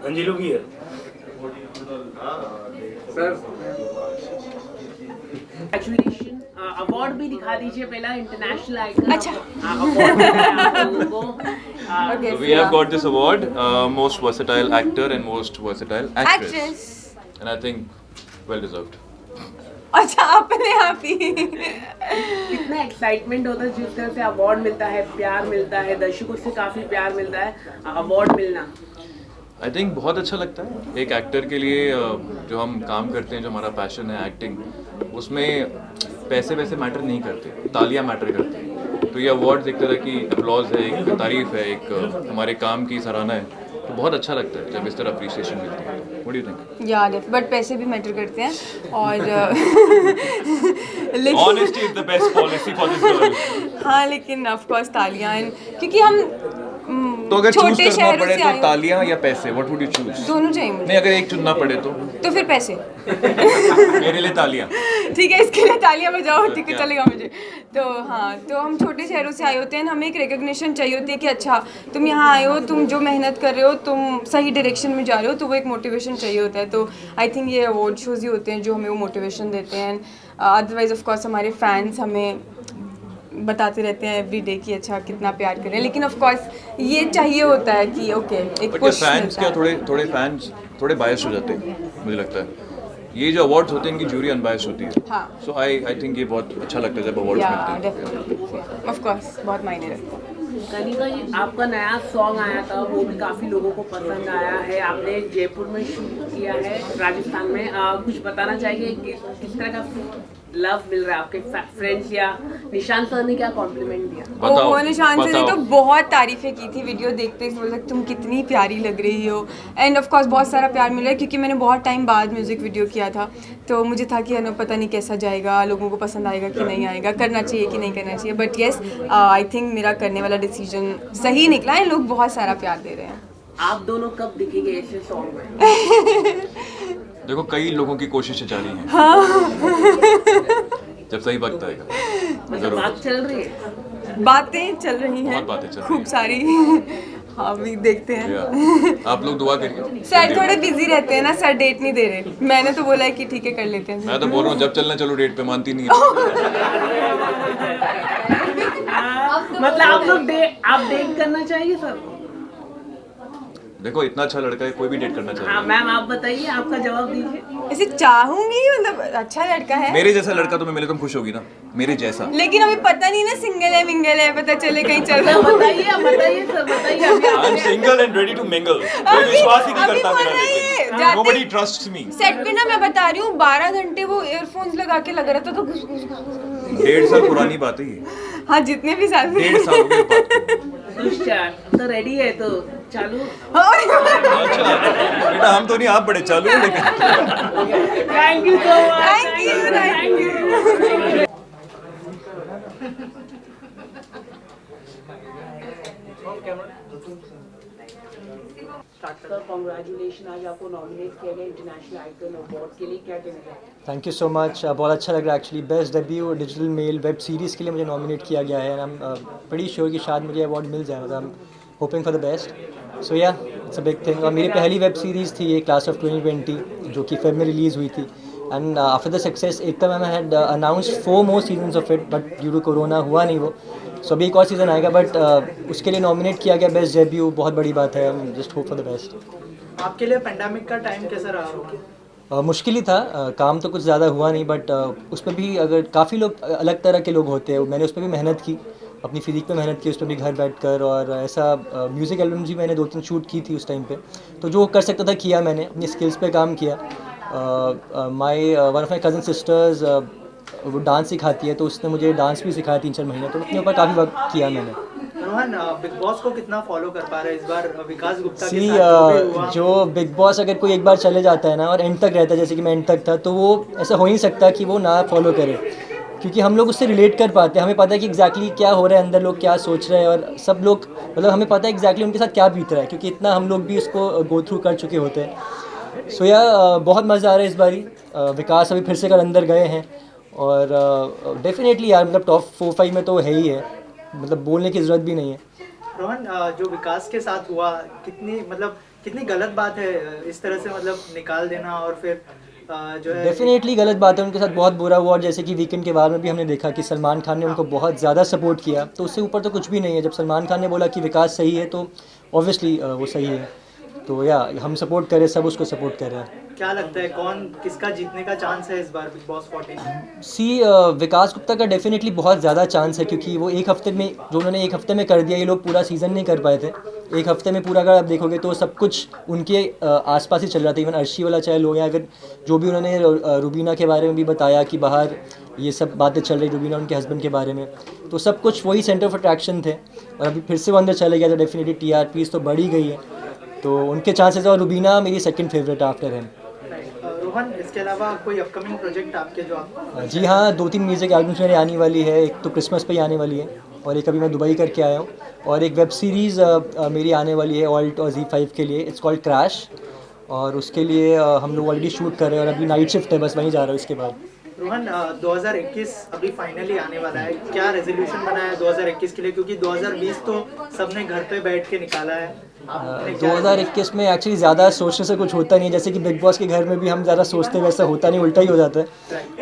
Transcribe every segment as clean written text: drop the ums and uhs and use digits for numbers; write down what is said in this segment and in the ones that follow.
अंजिलो की है sir. Graduation award भी दिखा दीजिए पहला इंटरनेशनल आइकन। अच्छा। अवार्ड आप लोगों को Okay, We have got this award, most versatile actor and most versatile actress. And I think well deserved. अच्छा अपने आप ही कितना एक्साइटमेंट होता है जिस तरह से अवार्ड मिलता है, प्यार मिलता है, दर्शकों से काफी प्यार मिलता है, अवार्ड मिलना। आई थिंक बहुत अच्छा लगता है एक एक्टर के लिए। जो हम काम करते हैं, जो हमारा पैशन है एक्टिंग, उसमें पैसे वैसे मैटर नहीं करते, तालियां मैटर करती हैं। तो ये अवार्ड्स एक तरह की अप्लॉज है, एक तारीफ है, एक हमारे काम की सराहना है। तो बहुत अच्छा लगता है जब इस तरह अप्रिसिएशन मिलती है। What do you think? यार बट पैसे भी मैटर करते हैं और लेकिन honesty is the best policy for this girl. हाँ लेकिन ऑफ कोर्स तालियां क्योंकि हम तो अगर चूज छोटे करना शहरों पड़े से तो आए तालियां या पैसे, व्हाट वुड यू चूज? दोनों चाहिए मुझे। नहीं, अगर एक चुनना पड़े तो फिर पैसे मेरे लिए तालियां। ठीक है, इसके लिए तालियां बजाओ, ठीक है चलेगा मुझे। तो हाँ, तो हम छोटे शहरों से आए होते हैं, हमें एक रिकग्निशन चाहिए होती है कि अच्छा तुम यहाँ आए हो, तुम जो मेहनत कर रहे हो, तुम सही डायरेक्शन में जा रहे हो, तो वो एक मोटिवेशन चाहिए होता है। तो आई थिंक ये अवार्ड शोज़ ही होते हैं जो हमें वो मोटिवेशन देते हैं। अदरवाइज़ ऑफ कोर्स हमारे फैंस हमें बताते रहते हैं एवरी डे कि अच्छा कितना प्यार कर रहे हैं, लेकिन ऑफ कोर्स ये चाहिए होता है कि ओके एक पुश फैंस क्या थोड़े फैंस थोड़े बायस हो जाते हैं, मुझे लगता है। ये जो अवार्ड्स होते हैं इनकी जूरी अनबायस होती है। हाँ। सो आई थिंक ये बहुत अच्छा लगता है जब अवार्ड्स मिलते हैं। डेफिनेटली ऑफ कोर्स बहुत मायने रखता है। कनिका जी, आपका नया सॉन्ग आया था, वो भी काफ़ी लोगों को पसंद आया है। आपने जयपुर में शूट किया है, राजस्थान में। कुछ बताना चाहिए किस तरह का लव मिल रहा है आपके फ्रेंड्स या निशांत सर ने क्या कॉम्प्लीमेंट दिया? बताओ, वो निशान से ने बताओ। तो बहुत तारीफ़ें की थी वीडियो देखते ही, बोला तुम कितनी प्यारी लग रही हो। एंड ऑफ कोर्स बहुत सारा प्यार मिल रहा है क्योंकि मैंने बहुत टाइम बाद म्यूज़िक वीडियो किया था, तो मुझे था कि पता नहीं कैसा जाएगा, लोगों को पसंद आएगा कि नहीं आएगा, करना चाहिए कि नहीं करना चाहिए। बट येस, आई थिंक मेरा करने वाला डिसीजन सही निकला है, लोग बहुत सारा प्यार दे रहे हैं। आप दोनों कब दिखेंगे ऐसे सॉन्ग में? देखो, कई लोगों की कोशिशें जारी हैं। जब सही वक्त आएगा मतलब बात चल रही है, बातें चल रही हैं, बहुत बातें चल रही खूब हैं। सारी। हाँ अभी देखते हैं। आप लोग दुआ करिए। सर थोड़े बिजी रहते हैं ना, सर डेट नहीं दे रहे। मैंने तो बोला है कि ठीक है कर लेते हैं। मैं तो बोल रहा हूँ जब चलना चलो, डेट पे मानती नहीं है। मतलब आप डेट करना चाहिए सर? देखो, इतना अच्छा लड़का है, कोई भी डेट करना हाँ चाहिए। मैम, आप बताइए, आपका जवाब दीजिए। ऐसे चाहूंगी, मतलब अच्छा लड़का है, मेरे जैसा लड़का तुम्हें मिले तुम खुश होगी ना, मेरे जैसा। लेकिन अभी पता नहीं ना सिंगल है मिंगल है, पता चले कहीं चल रहा हो। बताइए सर, बताइए अभी I am single and ready to mingle. कोई विश्वास ही नहीं अभी करता बोल मेरा, रही है, लेकिन जाते- नोबडी ट्रस्ट्स मी। सेट पे ना मैं बता रही हूँ 12 घंटे वो ईयरफोन्स लगा के लग रहा था, तो 1.5 साल पुरानी बात है ये। हाँ जितने भी साल 1.5 साल हो गए बात को। तो रेडी है तो चालू। अच्छा बेटा, हम तो नहीं, आप बड़े चालू हैं। लेकिन thank you so much. Thank you. Sir congratulation, आज आपको नॉमिनेट किया गया इंटरनेशनल आइकन अवार्ड के लिए, क्या कहना है? Thank you so much. बहुत अच्छा लग रहा है actually. Best debut digital male web series के लिए मुझे नॉमिनेट किया गया है। आई एम प्रीटी श्योर कि शायद मुझे अवार्ड मिल जाए। I am hoping for the best. So yeah it's a big thing. और मेरी पहली वेब सीरीज़ थी ये, क्लास ऑफ 2020, जो कि फेब में रिलीज़ हुई थी। And after the success Ekta ma'am had announced 4 more seasons of it, but due to corona हुआ नहीं वो। सो अभी एक और सीज़न आएगा, बट उसके लिए नॉमिनेट किया गया बेस्ट डेब्यू, बहुत बड़ी बात है। Just hope for the best. आपके लिए पेंडेमिक का टाइम कैसा रहा? मुश्किल ही था। काम तो कुछ ज़्यादा हुआ नहीं, बट उस पर भी अगर काफ़ी लोग अलग तरह के लोग होते हैं, मैंने उस पर भी मेहनत की, अपनी फिजिक पे मेहनत की, उस पर भी घर बैठकर। और ऐसा म्यूज़िक एल्बम्स भी मैंने 2-3 शूट की थी उस टाइम पे। तो जो कर सकता था किया मैंने, अपनी स्किल्स पे काम किया। One of my cousin sisters वो डांस सिखाती है, तो उसने मुझे डांस भी सिखाया 3-4 महीने। तो अपने ऊपर काफ़ी वर्क किया मैंने। रोहन, बिग बॉस को कितना फॉलो कर पा रहा है इस बार विकास गुप्ता के सी साथ जो भी हुआ? जो बिग बॉस अगर कोई एक बार चले जाता है ना और एंड तक रहता है, जैसे कि मैं एंड तक था, तो वो ऐसा हो ही नहीं सकता कि वो ना फॉलो करे, क्योंकि हम लोग उससे रिलेट कर पाते हैं। हमें पता है कि एग्जैक्टली क्या हो रहा है अंदर, लोग क्या सोच रहे हैं, और सब लोग मतलब हमें पता है एग्जैक्टली उनके साथ क्या बीत रहा है, क्योंकि इतना हम लोग भी उसको गो थ्रू कर चुके होते हैं। सो या बहुत मज़ा आ रहा है इस बारी। विकास अभी फिर से कल अंदर गए हैं, और डेफिनेटली यार मतलब टॉप 4-5 में तो है ही है, मतलब बोलने की ज़रूरत भी नहीं है। रोहन, जो विकास के साथ हुआ, कितनी गलत बात है इस तरह से निकाल देना, और फिर जो है डेफिनेटली गलत बात है, उनके साथ बहुत बुरा हुआ। और जैसे कि वीकेंड के बाद में भी हमने देखा कि सलमान खान ने उनको बहुत ज़्यादा सपोर्ट किया, तो उससे ऊपर तो कुछ भी नहीं है। जब सलमान खान ने बोला कि विकास सही है तो ऑब्वियसली वो सही है। तो या हम सपोर्ट करें, सब उसको सपोर्ट कर रहे हैं। क्या लगता है किसका जीतने का चांस है इस बार बिग बॉस 14? विकास गुप्ता का डेफिनेटली बहुत ज़्यादा चांस है, क्योंकि वो एक हफ्ते में, जो उन्होंने एक हफ्ते में कर दिया, ये लोग पूरा सीज़न नहीं कर पाए थे। एक हफ्ते में पूरा, अगर आप देखोगे तो सब कुछ उनके आसपास ही चल रहा था। इवन अर्शी वाला चाहे लो, या फिर जो भी उन्होंने रुबीना के बारे में भी बताया कि बाहर ये सब बातें चल रही, रुबीना उनके हस्बैंड के बारे में, तो सब कुछ वही सेंटर ऑफ अट्रैक्शन थे। और अभी फिर से वो अंदर चले गया तो डेफिनेटली TRPs तो बढ़ ही गई है, तो उनके चांसेस। और रुबीना मेरी सेकंड फेवरेट आफ्टर है। रोहन, इसके अलावा कोई अपकमिंग प्रोजेक्ट आपके जो आप? जी हाँ, 2-3 म्यूज़िक एल्बम्स मेरी आने वाली है। एक तो क्रिसमस पे ही आने वाली है, और एक अभी मैं दुबई करके आया हूँ। और एक वेब सीरीज़ मेरी आने वाली है ऑल्ट और Z5 के लिए, इट्स कॉल्ड क्रैश। और उसके लिए हम लोग ऑलरेडी शूट कर रहे हैं, और अभी नाइट शिफ्ट है, बस वहीं जा रहा हूँ इसके बाद। रोहन, 2021 अभी फाइनली आने वाला है, क्या रेजोल्यूशन बनाया है 2021 के लिए? क्योंकि 2020 तो सबने घर पे बैठ के निकाला है। 2021 में एक्चुअली ज़्यादा सोचने से कुछ होता नहीं है। जैसे कि बिग बॉस के घर में भी हम ज़्यादा सोचते वैसा होता नहीं, उल्टा ही हो जाता है।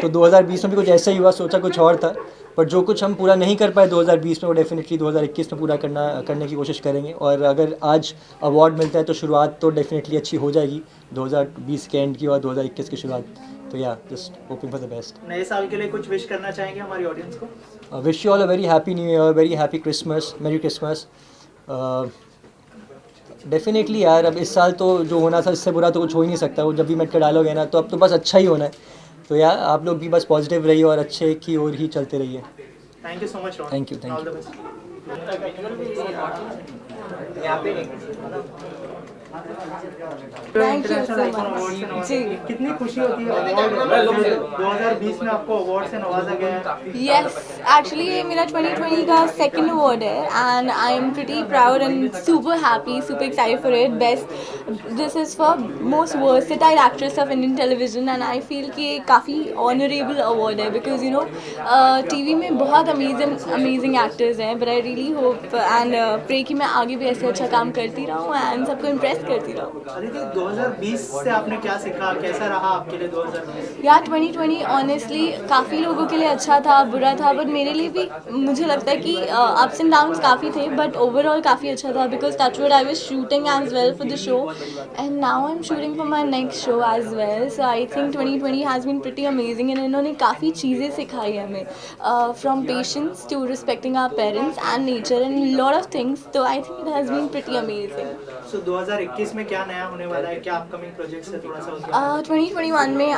तो 2020 में भी कुछ ऐसा ही हुआ, सोचा कुछ और था, पर जो कुछ हम पूरा नहीं कर पाए 2020 में, वो डेफिनेटली 2021 में पूरा करने की कोशिश करेंगे। और अगर आज अवार्ड मिलता है तो शुरुआत तो डेफिनेटली अच्छी हो जाएगी 2020 के एंड की और 2021 की शुरुआत। तो या just hoping for the best. नए साल के लिए कुछ विश करना चाहेंगे हमारी ऑडियंस को? Wish you all a very happy new year, very happy Christmas, मेरी क्रिसमस। डेफिनेटली यार, अब इस साल तो जो होना था इससे बुरा तो कुछ हो ही नहीं सकता। वो जब भी मेट का डायलॉग है ना, तो अब तो बस अच्छा ही होना है। तो यार आप लोग भी बस पॉजिटिव रहिए और अच्छे की ओर ही चलते रहिए। Thank you so much Rohan. Thank you, thank all the you. Best. Thank you so much. जी, कितनी खुशी होती है अवार्ड 2020 में आपको अवार्ड से नवाजा गया है? यस, एक्चुअली ये मेरा 2020 का सेकंड अवार्ड है and I am pretty proud and super happy, super excited for it. Best, this is for most versatile actress of Indian television and I feel कि ये काफ़ी ऑनरेबल अवार्ड है, because you know TV में बहुत amazing actors हैं, but I really hope and pray कि मैं आगे भी ऐसे अच्छा काम करती रहूँ एंड सबको इम्प्रेस करती रहूँ। अदिति, 2020 से आपने क्या सीखा, कैसा रहा आपके लिए 2020? यार 2020 ऑनेस्टली काफ़ी लोगों के लिए अच्छा था, बुरा था, बट मेरे लिए भी मुझे लगता है कि अप्स एंड डाउन्स काफ़ी थे, बट ओवरऑल काफ़ी अच्छा था, because touch wood I was shooting as well for the show and now I am shooting for my next show as well. So I think 2020 has been pretty amazing and इन्होंने काफ़ी चीज़ें सिखाई हमें, from patience to respecting our parents and nature and lot of things. तो I think it has been pretty amazing. So 2021 में क्या नया होने वाला है, क्या अपकमिंग प्रोजेक्ट्स है, थोड़ा सा उसके 2021 में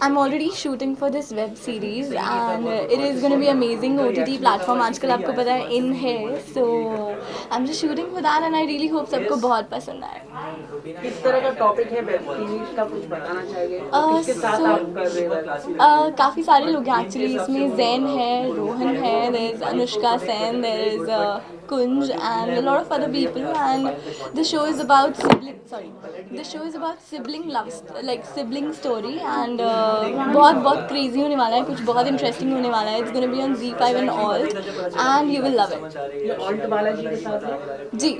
I'm already shooting for this web series and it is going to be amazing। OTT platform आजकल आपको पता है इन है, so I'm just shooting for that and I really hope सबको बहुत पसंद आए। किस तरह का टॉपिक है वेब सीरीज का, कुछ बताना चाहिए? किसके साथ आप कर रहे हो? काफ़ी सारे लोग हैं एक्चुअली इसमें। जैन है, रोहन है, there is Anushka Sen, there is Kunj and a lot of other people and the show is about sibling love, like sibling story and बहुत crazy होने वाला है, कुछ बहुत interesting होने वाला है। It's gonna be on Z5 and all and you will love it। ये ऑल्ट बालाजी के साथ है? जी,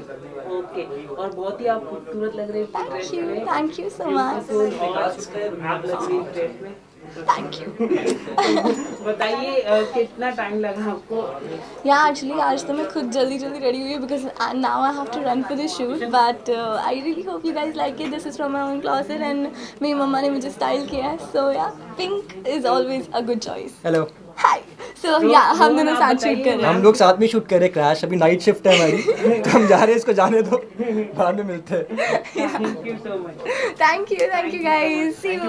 ओके। और बहुत ही आप खूबसूरत लग रहे हैं। thank you so much। Thank you. बताइए कितना टाइम लगा आपको? या एक्चुअली आज तो मैं खुद जल्दी रेडी हुई because now I have to run for this shoot, but I really hope you guys like it. This is from my own closet and मेरी मम्मा ने मुझे स्टाइल किया है, so yeah pink is always a good choice. Hello. Hi, so yeah हम दोनों साथ shoot कर रहे हैं। हम लोग साथ में शूट कर रहे हैं क्रैश। अभी नाइट शिफ्ट है हमारी, तो हम जा रहे हैं, इसको जाने दो, बाद में मिलते हैं। Thank you so much. Thank you guys, see you.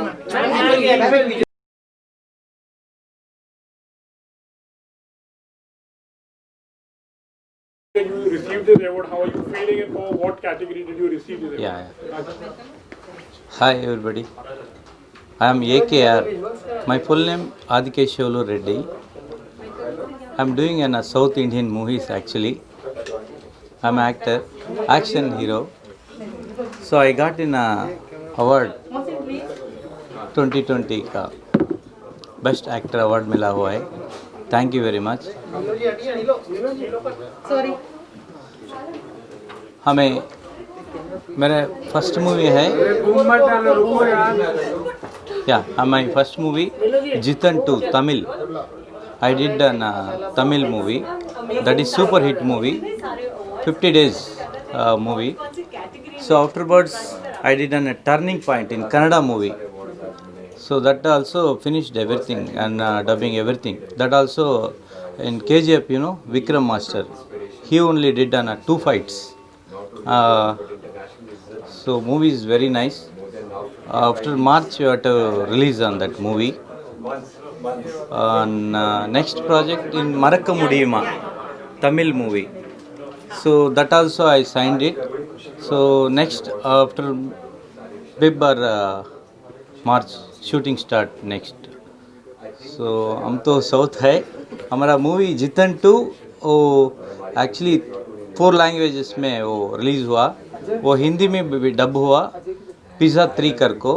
You received this award, how are you feeling and for what category did you receive this award? Yeah. Hi everybody. I am AKR. My full name Adikeshwulu Reddy. I am doing in a South Indian movies actually. I am actor, action hero. So I got in a award 2020 का best actor award मिला हुआ है। Thank you very much. हमें मेरा first movie है my first movie Jitan 2 Tamil. I did a Tamil movie that is super hit movie, 50 days movie. So afterwards I did a turning point in Kannada movie. So that also finished everything and dubbing everything. That also in KGF, you know, Vikram Master. He only did 2 fights. So movie is very nice. After March we have to release on that movie. Next project in Marakka Mudiyuma, Tamil movie. So that also I signed it. So next after February March shooting start next. So हम तो south है. हमारा movie जितन 2 वो actually 4 languages में वो release हुआ. वो हिंदी में भी डब हुआ, पिज़्ज़ा 3 कर को.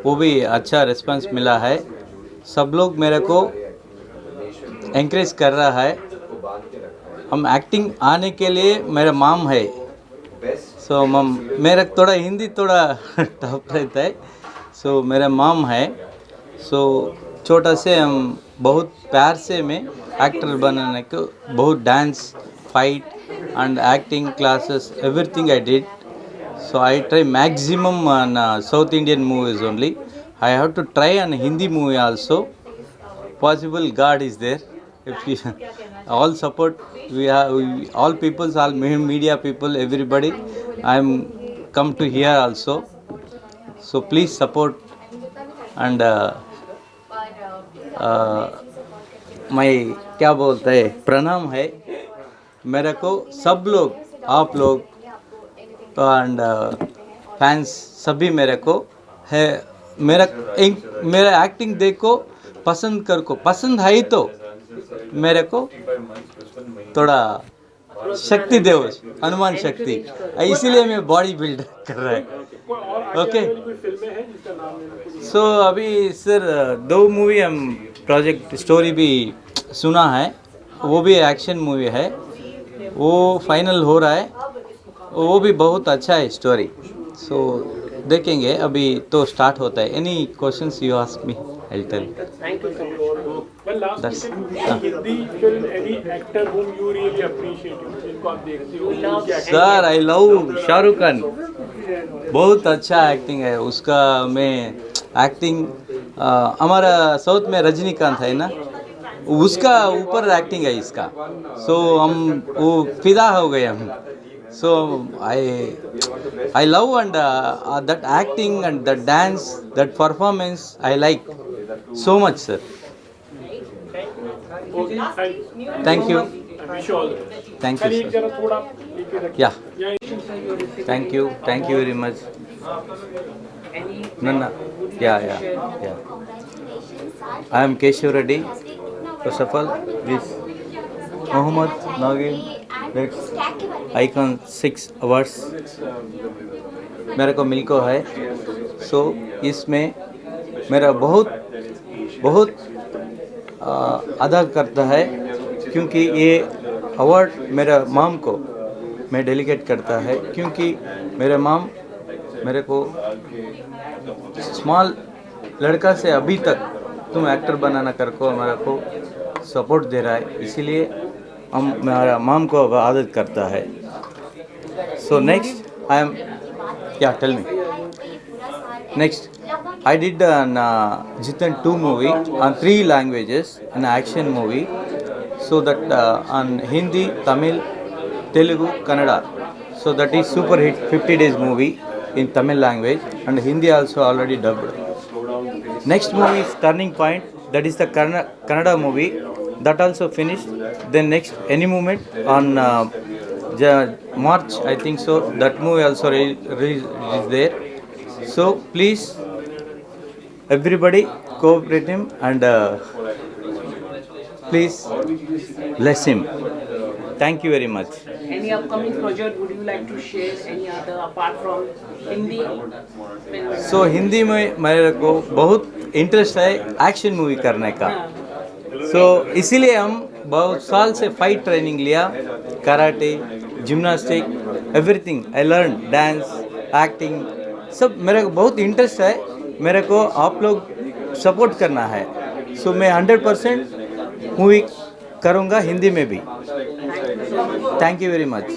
वो भी अच्छा रिस्पांस मिला है. सब लोग मेरे को एंकरेज कर रहा है. हम एक्टिंग आने के लिए मेरा माम है. सो मेरा थोड़ा हिंदी थोड़ा टफ रहता है. सो मेरा माम है. सो छोटा से हम बहुत प्यार से मैं एक्टर बनाने को बहुत dance fight and acting classes, everything I did. So I try maximum on South Indian movies only. I have to try on Hindi movie also. Possible God is there. If you all support, all peoples, all media people, everybody. I am come to here also. So please support and my क्या बोलते हैं प्रणाम है मेरे को सब लोग आप लोग एंड फैंस सभी मेरे को है. मेरा एक्टिंग देखो पसंद कर को पसंद है तो मेरे को थोड़ा शक्ति दो, हनुमान शक्ति. इसीलिए मैं बॉडी बिल्ड कर रहा है. ओके. सो अभी सर 2 मूवी हम प्रोजेक्ट स्टोरी भी सुना है. वो भी एक्शन मूवी है. वो फाइनल हो रहा है. वो भी बहुत अच्छा है स्टोरी. सो देखेंगे. अभी तो स्टार्ट होता है. Any questions you ask me I will tell. Well, last Hindi film, any actor whom you really appreciate, जिनको आप देखते हो. Sir I love Shahrukh Khan. बहुत अच्छा एक्टिंग है उसका. मैं एक्टिंग हमारा साउथ में रजनीकांत है ना, उसका ऊपर एक्टिंग है इसका. सो हम वो फिदा हो गए हम. So I love and that acting and that dance that performance I like so much sir. Thank you. Thank you sir. Yeah thank you very much. No. Yeah. I am Keshav Reddy. First of all, this Mohammad Nagin, that's Icon 6 Awards मेरे को मिलको है. सो इसमें मेरा बहुत अदा करता है क्योंकि ये अवार्ड मेरा माम को मैं डेलीकेट करता है. क्योंकि मेरा माम मेरे को स्मॉल लड़का से अभी तक तुम एक्टर बनाना कर को हमारा को सपोर्ट दे रहा है. इसीलिए हम मेरा माम को आदत करता है. So next I am tell me. Next I did जितन 2 movie on 3 languages, an action movie. So that on Hindi, Tamil, Telugu, Kannada. So that is super hit 50 days movie in Tamil language and Hindi also already dubbed. Next movie is Turning Point. That is the Kannada movie. That also finished. Then next Any Moment on March, I think so. That movie also is there. So please, everybody cooperate him and please bless him. Thank you very much. Any upcoming project would you like to share? Any other apart from Hindi? So Hindi में मेरे को बहुत interest है action movie करने का. So इसीलिए हम बहुत साल से फाइट ट्रेनिंग लिया, karate, gymnastic everything I learn, dance, acting, सब मेरे को बहुत इंटरेस्ट है। मेरे को आप लोग सपोर्ट करना है, सो मैं 100% मूवी करूँगा हिंदी में भी। Thank you very much.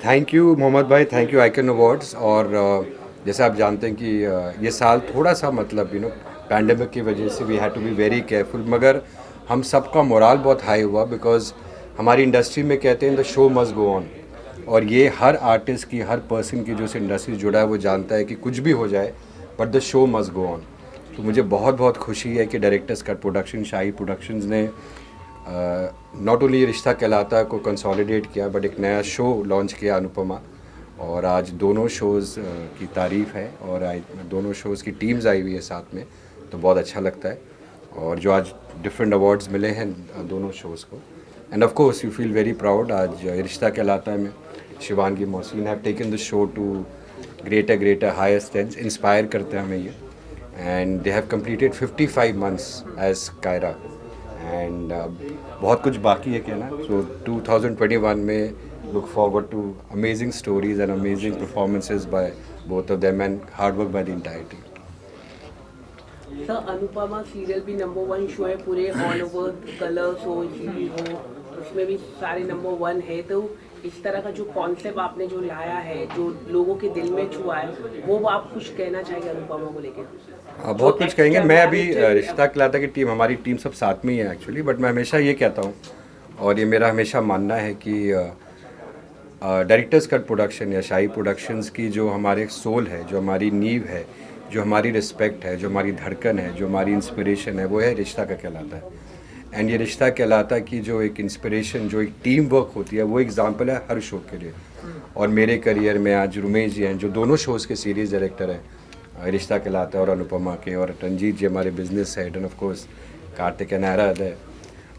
Thank you Mohammad भाई, थैंक यू आइकन अवार्ड्स। और जैसे आप जानते हैं कि ये साल थोड़ा सा मतलब पैंडेमिक की वजह से we had to be very careful, मगर हम सबका मोराल बहुत हाई हुआ बिकॉज हमारी इंडस्ट्री में कहते हैं the show must go on. और ये हर आर्टिस्ट की, हर पर्सन की जो इस इंडस्ट्री से जुड़ा है वो जानता है कि कुछ भी हो जाए but the show must go on. तो मुझे बहुत बहुत खुशी है कि डायरेक्टर्स कट प्रोडक्शन, शाही प्रोडक्शंस ने नॉट ओनली रिश्ता कहलाता को कंसोलिडेट किया बट एक नया शो लॉन्च किया अनुपमा। और आज दोनों शोज़ की तारीफ़ है और दोनों शोज़ की टीम्स आई हुई है साथ में, तो बहुत अच्छा लगता है। और जो आज डिफरेंट अवार्ड्स मिले हैं दोनों शोज़ को, and of course you feel very proud. आज रिश्ता कहलाता है में Shivangi Mohsin have taken the show to greater higher stage, inspire करते हैं हमें ये। And they have completed 55 months as Kaira and बहुत कुछ बाकी है कहना। सो 2021 में look forward to amazing stories and amazing performances by both of them and hard work by the entire team. Sir Anupama serial भी नंबर 1 शो है पूरे ऑल ओवर, कलर्स हो, जीवी हो, उसमें भी सारे नंबर 1 है। तो इस तरह का जो कॉन्सेप्ट आपने जो लाया है, जो लोगों के दिल में छुआ है, वो आप कुछ कहना चाहेंगे अनुपमा को लेकर? बहुत कुछ कहेंगे। मैं अभी रिश्ता कहलाता की टीम, हमारी टीम सब साथ में ही है एक्चुअली, बट मैं हमेशा ये कहता हूँ और ये मेरा हमेशा मानना है कि डायरेक्टर्स कट प्रोडक्शन या शाही प्रोडक्शंस की जो हमारे सोल है, जो हमारी नींव है, जो हमारी रिस्पेक्ट है, जो हमारी धड़कन है, जो हमारी इंस्पिरेशन है, वो है रिश्ता का कहलाता है। एंड ये रिश्ता कहलाता की जो एक इंस्पिरेशन, जो एक टीम वर्क होती है, वो एग्जाम्पल है हर शो के लिए। और मेरे करियर में आज रुमेश जी हैं जो दोनों शोज़ के सीरीज़ डायरेक्टर हैं, रिश्ता कहलाता है और अनुपमा के, और रंजीत जी हमारे business head, and of course Kartik Naira है।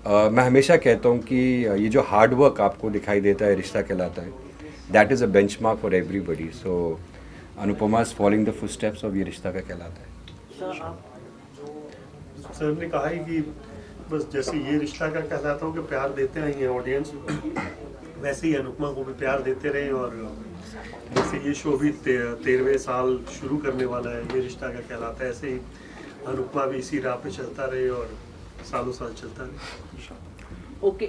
मैं हमेशा कहता हूँ कि ये जो हार्ड वर्क आपको दिखाई देता है रिश्ता कहलाता है, that is a benchmark for everybody. So Anupama is following the footsteps of ये रिश्ता का कहलाता है। सर ने कहा है कि बस जैसे ये रिश्ता का कहलाता हूँ कि प्यार देते आई हैं ऑडियंस, वैसे ही अनुपमा को भी प्यार देते रहे। और जैसे ये शो भी 13वें साल शुरू करने वाला है, ये रिश्ता का कहलाता है, ऐसे ही अनुपमा भी इसी राह पे चलता रहे और सालों साल चलता रहे। ओके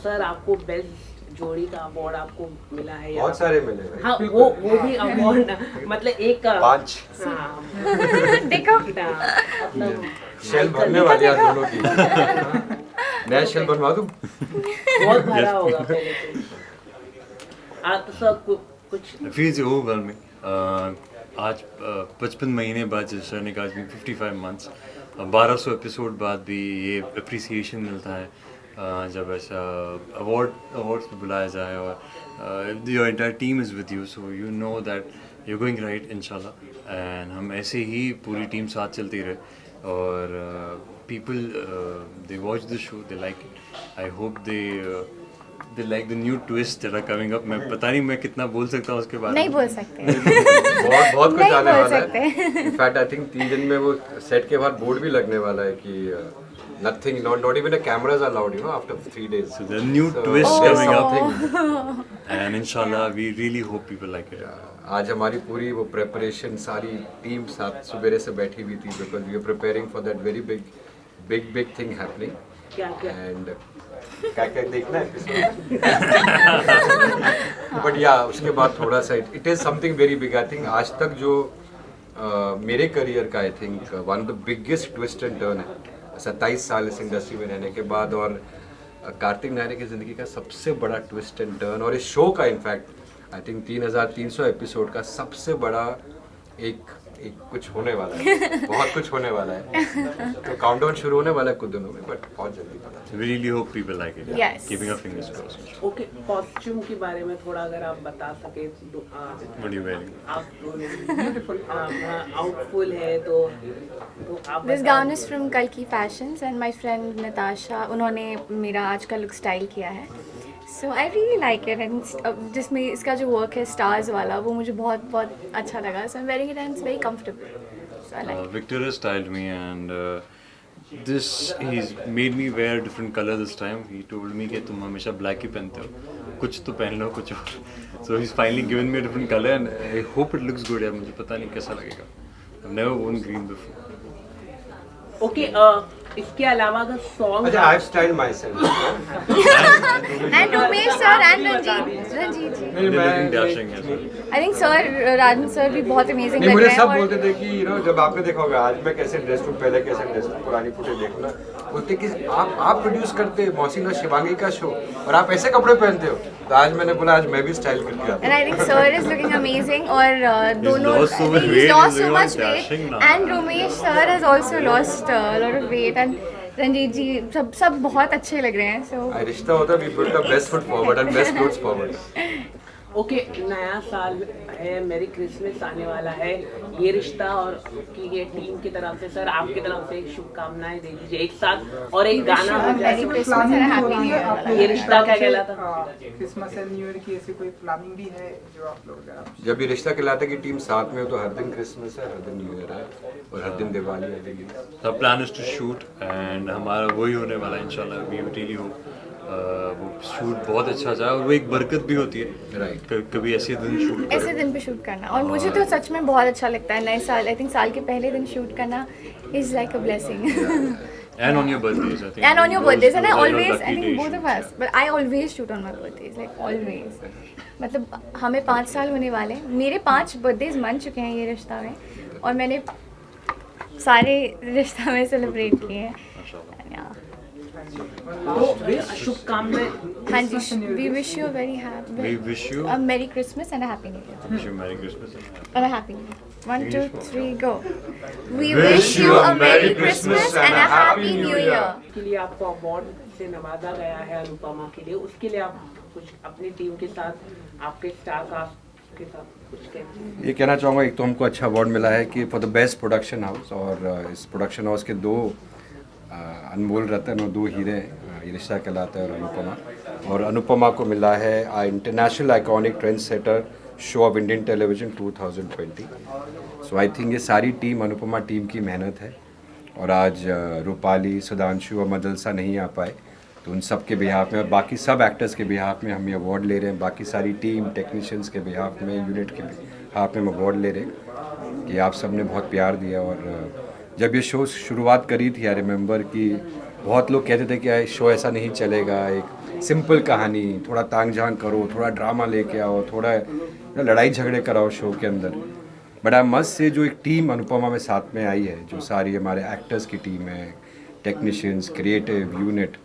सर, आपको बेस्ट जोड़ी का अवार्ड आपको मिला है? बहुत सारे मिले हैं। हाँ, वो भी अवार्ड मतलब एक 5। हाँ देखो शेल भरने वाली है दोनों की। नया शेल बनवा दूं? बहुत भरा होगा पहले से। तो सर कुछ फील से ओवरवेलमिंग। आज 55 महीने बाद जैसे सर ने कहा 55 मंथ्स, 1200 एपिसोड बाद भी ये अप्रिसिएशन मिलता है जब ऐसा अवार्ड्स पे बुलाया जाए और your entire team is with you, so you know that you are going right इंशाल्लाह। एंड हम ऐसे ही पूरी टीम साथ चलती रहे और people they watch the show, they like it. I hope they like the new twist that are coming up. मैं पता नहीं मैं कितना बोल सकता हूँ उसके बारे में। नहीं बोल सकते। बहुत कुछ नहीं आने बोल वाला सकते। है। इनफैक्ट आई थिंक 3 दिन में वो सेट के बाहर बोर्ड भी लगने वाला है कि nothing, not even the cameras are allowed, after 3 days. So the new twist coming up, and inshallah we really hope people like it. आज हमारी पूरी वो प्रेपरेशन, सारी टीम साथ सुबह से बैठी हुई थी because we are preparing for that very big thing happening. क्या and क्या देखना है बट या उसके बाद थोड़ा सा it is something very big. I think आज तक जो मेरे करियर का I think one of the biggest twist and turn है 27 साल इस इंडस्ट्री में रहने के बाद, और कार्तिक नायरा की ज़िंदगी का सबसे बड़ा ट्विस्ट एंड टर्न, और इस शो का इनफैक्ट आई थिंक 3300 एपिसोड का सबसे बड़ा एक कुछ होने वाला है। बहुत कुछ होने वाला है। तो काउंटडाउन शुरू होने वाला है कुछ दिनों में, बट बहुत जल्दी पता So we really hope people like it. Yes. Keeping our fingers crossed. Okay, costume के बारे में थोड़ा अगर आप बता सके तो What are you wearing? आप ब्यूटीफुल आउटफुल है तो आप This gown is from Kalki Fashions and my friend Natasha, उन्होंने मेरा आज का लुक स्टाइल किया है। So I really like it and जिसमें इसका जो वर्क है स्टार्स वाला वो मुझे बहुत बहुत अच्छा लगा. So I am wearing it and it's very comfortable. So I like Victor has styled me and he's made me wear different color this time. He told me कि तुम हमेशा black ही पहनते हो, कुछ तो पहन लो कुछ और. So he's finally given me a different color and I hope it looks good. यार मुझे पता नहीं कैसा लगेगा. I've never worn green before. Okay इसके अलावा अगर सॉन्ग अच्छा, I've styled myself. And Umesh sir and Ranjit ji. They're looking dashing as well. I think sir Rajan sir भी बहुत अमेजिंग नहीं, लग मुझे रहे हैं. सब और बोलते थे कि जब आपने देखा होगा आज मैं कैसे ड्रेस हूँ, पहले कैसे ड्रेस हूँ, पुरानी फुटेज देखो ना, बोलते कि आप प्रोड्यूस करते हो मौसिन और शिवांगी का शो और आप ऐसे कपड़े पहनते हो. तो आज मैंने बोला आज मैं भी स्टाइल करके आता And I think sir is looking amazing और दोनों lost so much he's weight, lost he's so looking much dashing weight now. and Romesh sir has also lost a lot of weight and Ranjit जी सब बहुत अच्छे लग रहे हैं. So है. रिश्ता होता है, we put the best foot forward and best clothes forward. Okay नया साल है, मेरी क्रिसमस आने वाला है. ये रिश्ता और की ये टीम की तरफ से सर आपकी तरफ से एक शुभकामनाएं दे दीजिए एक साथ और एक गाना हो जाए. Merry Christmas and a Happy New Year. ये रिश्ता क्या कहलाता? क्रिसमस एंड न्यू ईयर की ऐसी कोई प्लानिंग भी है जो आप लोग जब ये रिश्ता कहलाता है कि टीम साथ में हो तो हर दिन क्रिसमस है, हर दिन न्यू ईयर है और हर दिन दिवाली है. The plan is to shoot and हमारा वही होने वाला है इंशाल्लाह. We really hope वो शूट बहुत अच्छा जाए और वो एक बरकत भी होती है. राइट. कभी ऐसे दिन शूट ऐसे दिन पे शूट करना और मुझे तो सच में बहुत अच्छा लगता है. नए साल आई थिंक साल के पहले दिन शूट करना is like a blessing. and on your birthdays I think. And on your birthdays and I Those are always lucky I think days. both of us but I always shoot on my birthdays like always. मतलब हमें 5 साल होने वाले हैं. मेरे 5 birthdays मन चुके हैं ये रिश्ता में और मैंने सारे रिश्ता में सेलिब्रेट किए हैं. तो शुभकामनाएं. हाँ जी. We wish you a very happy. We wish you a Merry Christmas and a Happy New Year. wish you Merry Christmas And a Happy New Year. 1, 2, 3, go. We wish you a Merry Christmas and a Happy New Year. के लिए आपको award से नवाजा गया है अनुपमा के लिए. उसके लिए आप कुछ अपनी टीम के साथ आपके स्टार कास्ट के साथ कुछ कहते ये कहना चाहूँगा, एक तो हमको अच्छा अवार्ड मिला है कि for the best production house और इस प्रोडक्शन हाउस के 2 अनमोल रतन और 2 हीरे ये रिश्ता कहलाता है. और अनुपमा को मिला है international iconic trend setter show off Indian television 2020. So I think ये सारी टीम अनुपमा टीम की मेहनत है और आज रूपाली, सुधांशु और मदलसा नहीं आ पाए तो उन सब के बिहाफ में और बाकी सब एक्टर्स के बिहाफ में हम ये अवार्ड ले रहे हैं. बाकी सारी टीम टेक्नीशियंस के बिहाफ में, यूनिट के बिहाफ में हम अवार्ड ले रहे हैं कि आप सब ने बहुत प्यार दिया. और जब ये शो शुरुआत करी थी आई रिमेंबर कि बहुत लोग कहते थे कि शो ऐसा नहीं चलेगा, एक सिंपल कहानी, थोड़ा तांग झांग करो, थोड़ा ड्रामा लेके आओ, थोड़ा लड़ाई झगड़े कराओ शो के अंदर. बट आई मस्ट से जो एक टीम अनुपमा में साथ में आई है, जो सारी हमारे एक्टर्स की टीम है, technicians, creative unit,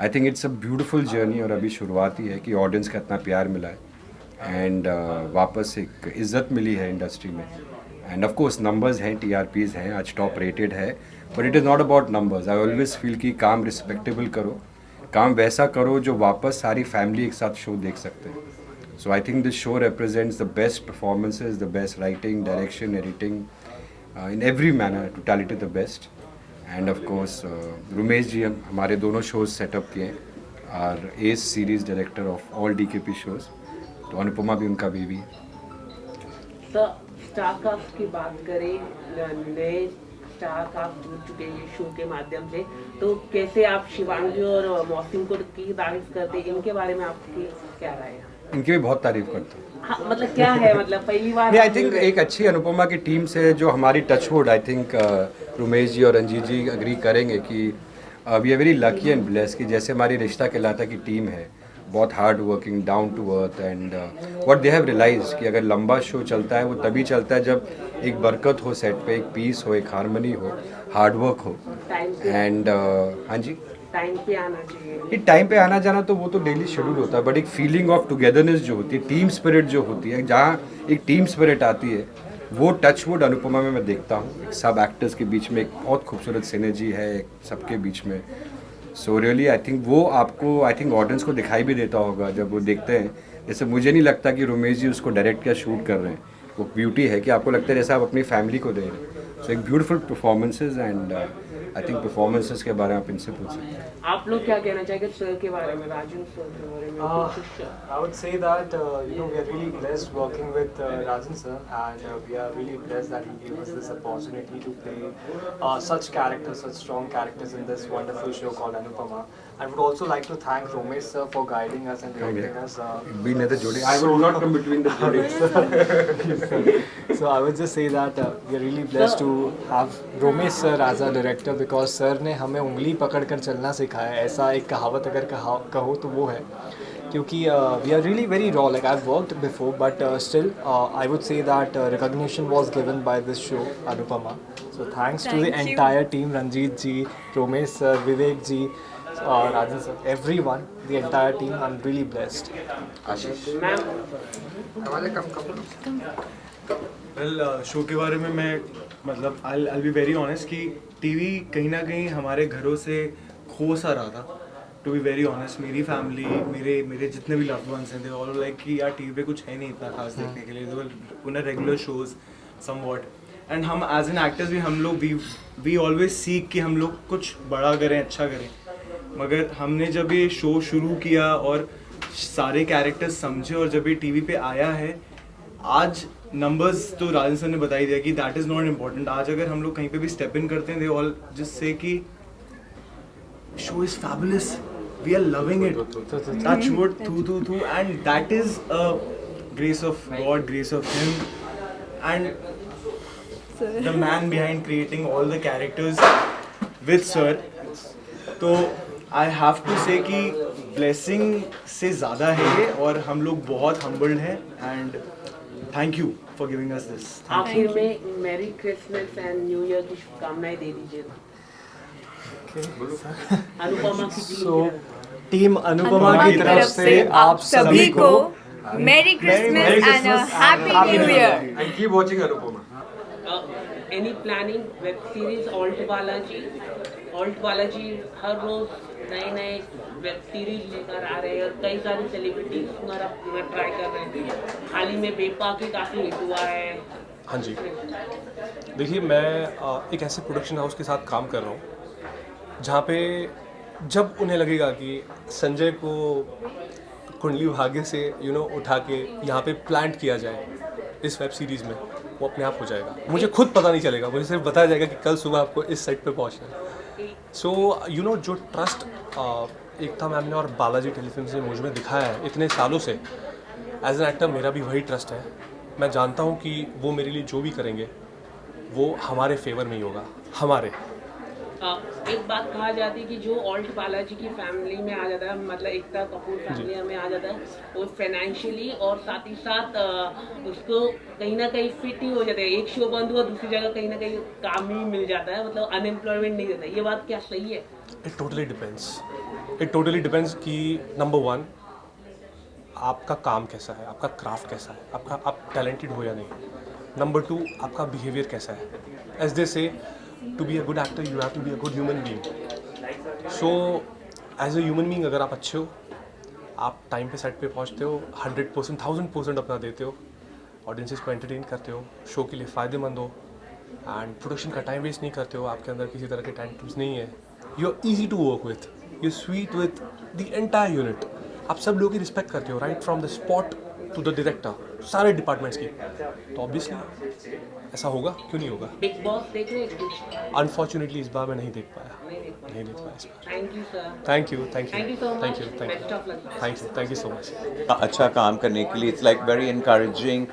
I think it's a beautiful journey. और अभी शुरुआत ही है कि ऑडियंस का इतना प्यार मिला है एंड वापस एक इज़्ज़त मिली है इंडस्ट्री में. एंड ऑफ कोर्स नंबर्स हैं, TRPs हैं, आज टॉप रेटेड है, but it is not about numbers. I always feel कि काम रिस्पेक्टेबल करो, काम वैसा करो जो वापस सारी फैमिली एक साथ शो देख सकते हैं. So I think this show represents the best performances, the best writing, direction, editing, in every manner, totality the best. And of course Rumesh ji हमारे दोनों शोज सेटअप किए हैं, R S series director of all DKP shows. तो अनुपमा भी उनका baby है. Star cast की बात करें, नए स्टार कास्ट जुड़ चुके हैं शो के माध्यम से, तो कैसे आप शिवांगी और मौसिन को की तारीफ करते हैं, इनके बारे में आपकी क्या राय है? इनकी भी बहुत तारीफ करता हूँ. हाँ, मतलब क्या है, मतलब पहली बार आई थिंक एक अच्छी अनुपमा की टीम से जो हमारी touchwood, I think Rumesh ji और रंजीत जी अग्री करेंगे कि we are very lucky and blessed कि जैसे हमारी रिश्ता कहलाता की टीम है, बहुत hard working, down to earth. And what they have realised कि अगर लंबा शो चलता है वो तभी चलता है जब एक बरकत हो सेट पे, एक पीस हो, एक हारमोनी हो, हार्ड वर्क हो. एंड हाँ जी, टाइम पे आना चाहिए. ये टाइम पे आना जाना तो वो तो डेली शेड्यूल होता है, बट एक फीलिंग ऑफ टुगेदरनेस जो होती है, टीम स्पिरिट जो होती है, जहाँ एक टीम स्पिरिट आती है, वो टचवुड अनुपमा में मैं देखता हूँ. सब एक्टर्स के बीच में एक बहुत खूबसूरत सिनर्जी है सबके बीच में. सो रियली आई थिंक वो आपको, आई थिंक ऑडियंस को दिखाई भी देता होगा जब वो देखते हैं. जैसे मुझे नहीं लगता कि रुमेश जी उसको डायरेक्ट या शूट कर रहे हैं, वो ब्यूटी है कि आपको लगता है जैसे आप अपनी फैमिली को दे रहे हैं. सो एक beautiful performances and I think performances के बारे में आप इनसे पूछ सकते हैं। आप लोग क्या कहना चाहेंगे सर के बारे में, राजन सर के बारे में? I would say that we are really blessed working with Rajan sir, and we are really blessed that he gave us this opportunity to play such characters, such strong characters in this wonderful show called Anupama. I would also like to thank Romesh sir for guiding us and directing us. We never jodi. I will not come between the jodi. So I would just say that we are really blessed to have Romesh sir as a director, because sir ने हमें उंगली पकड़कर चलना सिखाया है। ऐसा एक कहावत अगर कहो तो वो है, क्योंकि we are really very raw. Like I've worked before, but still I would say that recognition was given by this show Anupama. So thanks to the entire team, Ranjit ji, Romesh sir, Vivek ji, Rajan sir, everyone, the entire team. I'm really blessed. Ashish well show के बारे में मैं मतलब I'll be very honest कि TV कहीं ना कहीं हमारे घरों से खो सा रहा था। टू बी वेरी ऑनेस्ट, मेरी फैमिली, मेरे जितने भी लव्ड वंस हैं, दे ऑल लाइक कि यार टीवी पे कुछ है नहीं इतना खास देखने के लिए, उन्हें रेगुलर शोज समवॉट। एंड हम एज एन एक्टर्स भी हम लोग वी ऑलवेज सीख कि हम लोग कुछ बड़ा करें, अच्छा करें। मगर हमने जब ये शो शुरू किया और सारे कैरेक्टर्स समझे और जब ये टीवी पे आया है, आज नंबर्स तो राजन सर ने बता ही दिया कि दैट इज़ नॉट इम्पॉर्टेंट। आज अगर हम लोग कहीं पे भी स्टेप इन करते हैं, दे ऑल जस्ट से कि show is fabulous, we are loving it, touch wood, thu, and that is a grace of God, grace of him, and the man behind creating all the characters with sir. तो I have to say कि blessing से ज़्यादा है ये, और हम लोग बहुत humbled हैं, and thank you for giving us this. आखिर में merry Christmas and New year की शुभकामनाएं दे दीजिए। अनुपमा की टीम अनुपमा की तरफ से आप सभी को merry Christmas and happy new year. and keep watching Anupama. Any planning web series Alt Balaji हर रोज नए वेब सीरीज लेकर आ रहे हैं और कई सारे सेलिब्रिटीज ट्राई कर रहे हैं। हाल ही में बेपा की काफ़ी हिट हुआ है। हाँ जी, देखिए मैं एक ऐसे प्रोडक्शन हाउस के साथ काम कर रहा हूँ जहाँ पे जब उन्हें लगेगा कि संजय को कुंडली भाग्य से उठा के यहाँ पे प्लांट किया जाए इस वेब सीरीज़ में, वो अपने आप हो जाएगा। मुझे खुद पता नहीं चलेगा, मुझे सिर्फ बताया जाएगा कि कल सुबह आपको इस सेट पे पहुँचना है। सो जो ट्रस्ट एकता मैम ने और बालाजी टेलीफिल्म से मुझ में दिखाया है इतने सालों से, एज एन एक्टर मेरा भी वही ट्रस्ट है। मैं जानता हूँ कि वो मेरे लिए जो भी करेंगे वो हमारे फेवर में ही होगा, हमारे। एक बात कहा जाती है कि जो ऑल्ट बालाजी की फैमिली में आ जाता है, मतलब एकता कपूर फैमिली में आ जाता है, वो फाइनेंशियली और साथ ही साथ उसको कहीं ना कहीं फिट ही हो जाता है। एक शो बंद हुआ, दूसरी जगह कहीं ना कहीं काम ही मिल जाता है, मतलब अनएम्प्लॉयमेंट नहीं रहता। ये बात क्या सही है? इट टोटली डिपेंड्स कि नंबर 1 आपका काम कैसा है, आपका क्राफ्ट कैसा है, आप टैलेंटेड हो या नहीं। नंबर 2 आपका बिहेवियर कैसा है। एज दे से to be a good actor you have to be a good human being. So as a human being अगर आप अच्छे हो, आप टाइम पे सेट पे पहुंचते हो, 100% 1000% अपना देते हो, ऑडियंसेस को एंटरटेन करते हो, शो के लिए फ़ायदेमंद हो, एंड प्रोडक्शन का टाइम वेस्ट नहीं करते हो, आपके अंदर किसी तरह के टैंट्रम्स नहीं है, you are easy to work with, you sweet with the entire unit, आप सब लोगों की रिस्पेक्ट करते हो, right from the spot to the director, सारे डिपार्टमेंट्स की। तो ऑब्वियसली ऐसा होगा, क्यों नहीं होगा। बिग बॉस देख रहे हैं? अनफॉर्चुनेटली इस बार मैं नहीं देख पाया इस बार। Thank you sir. Thank you so much. अच्छा काम करने के लिए it's like very encouraging,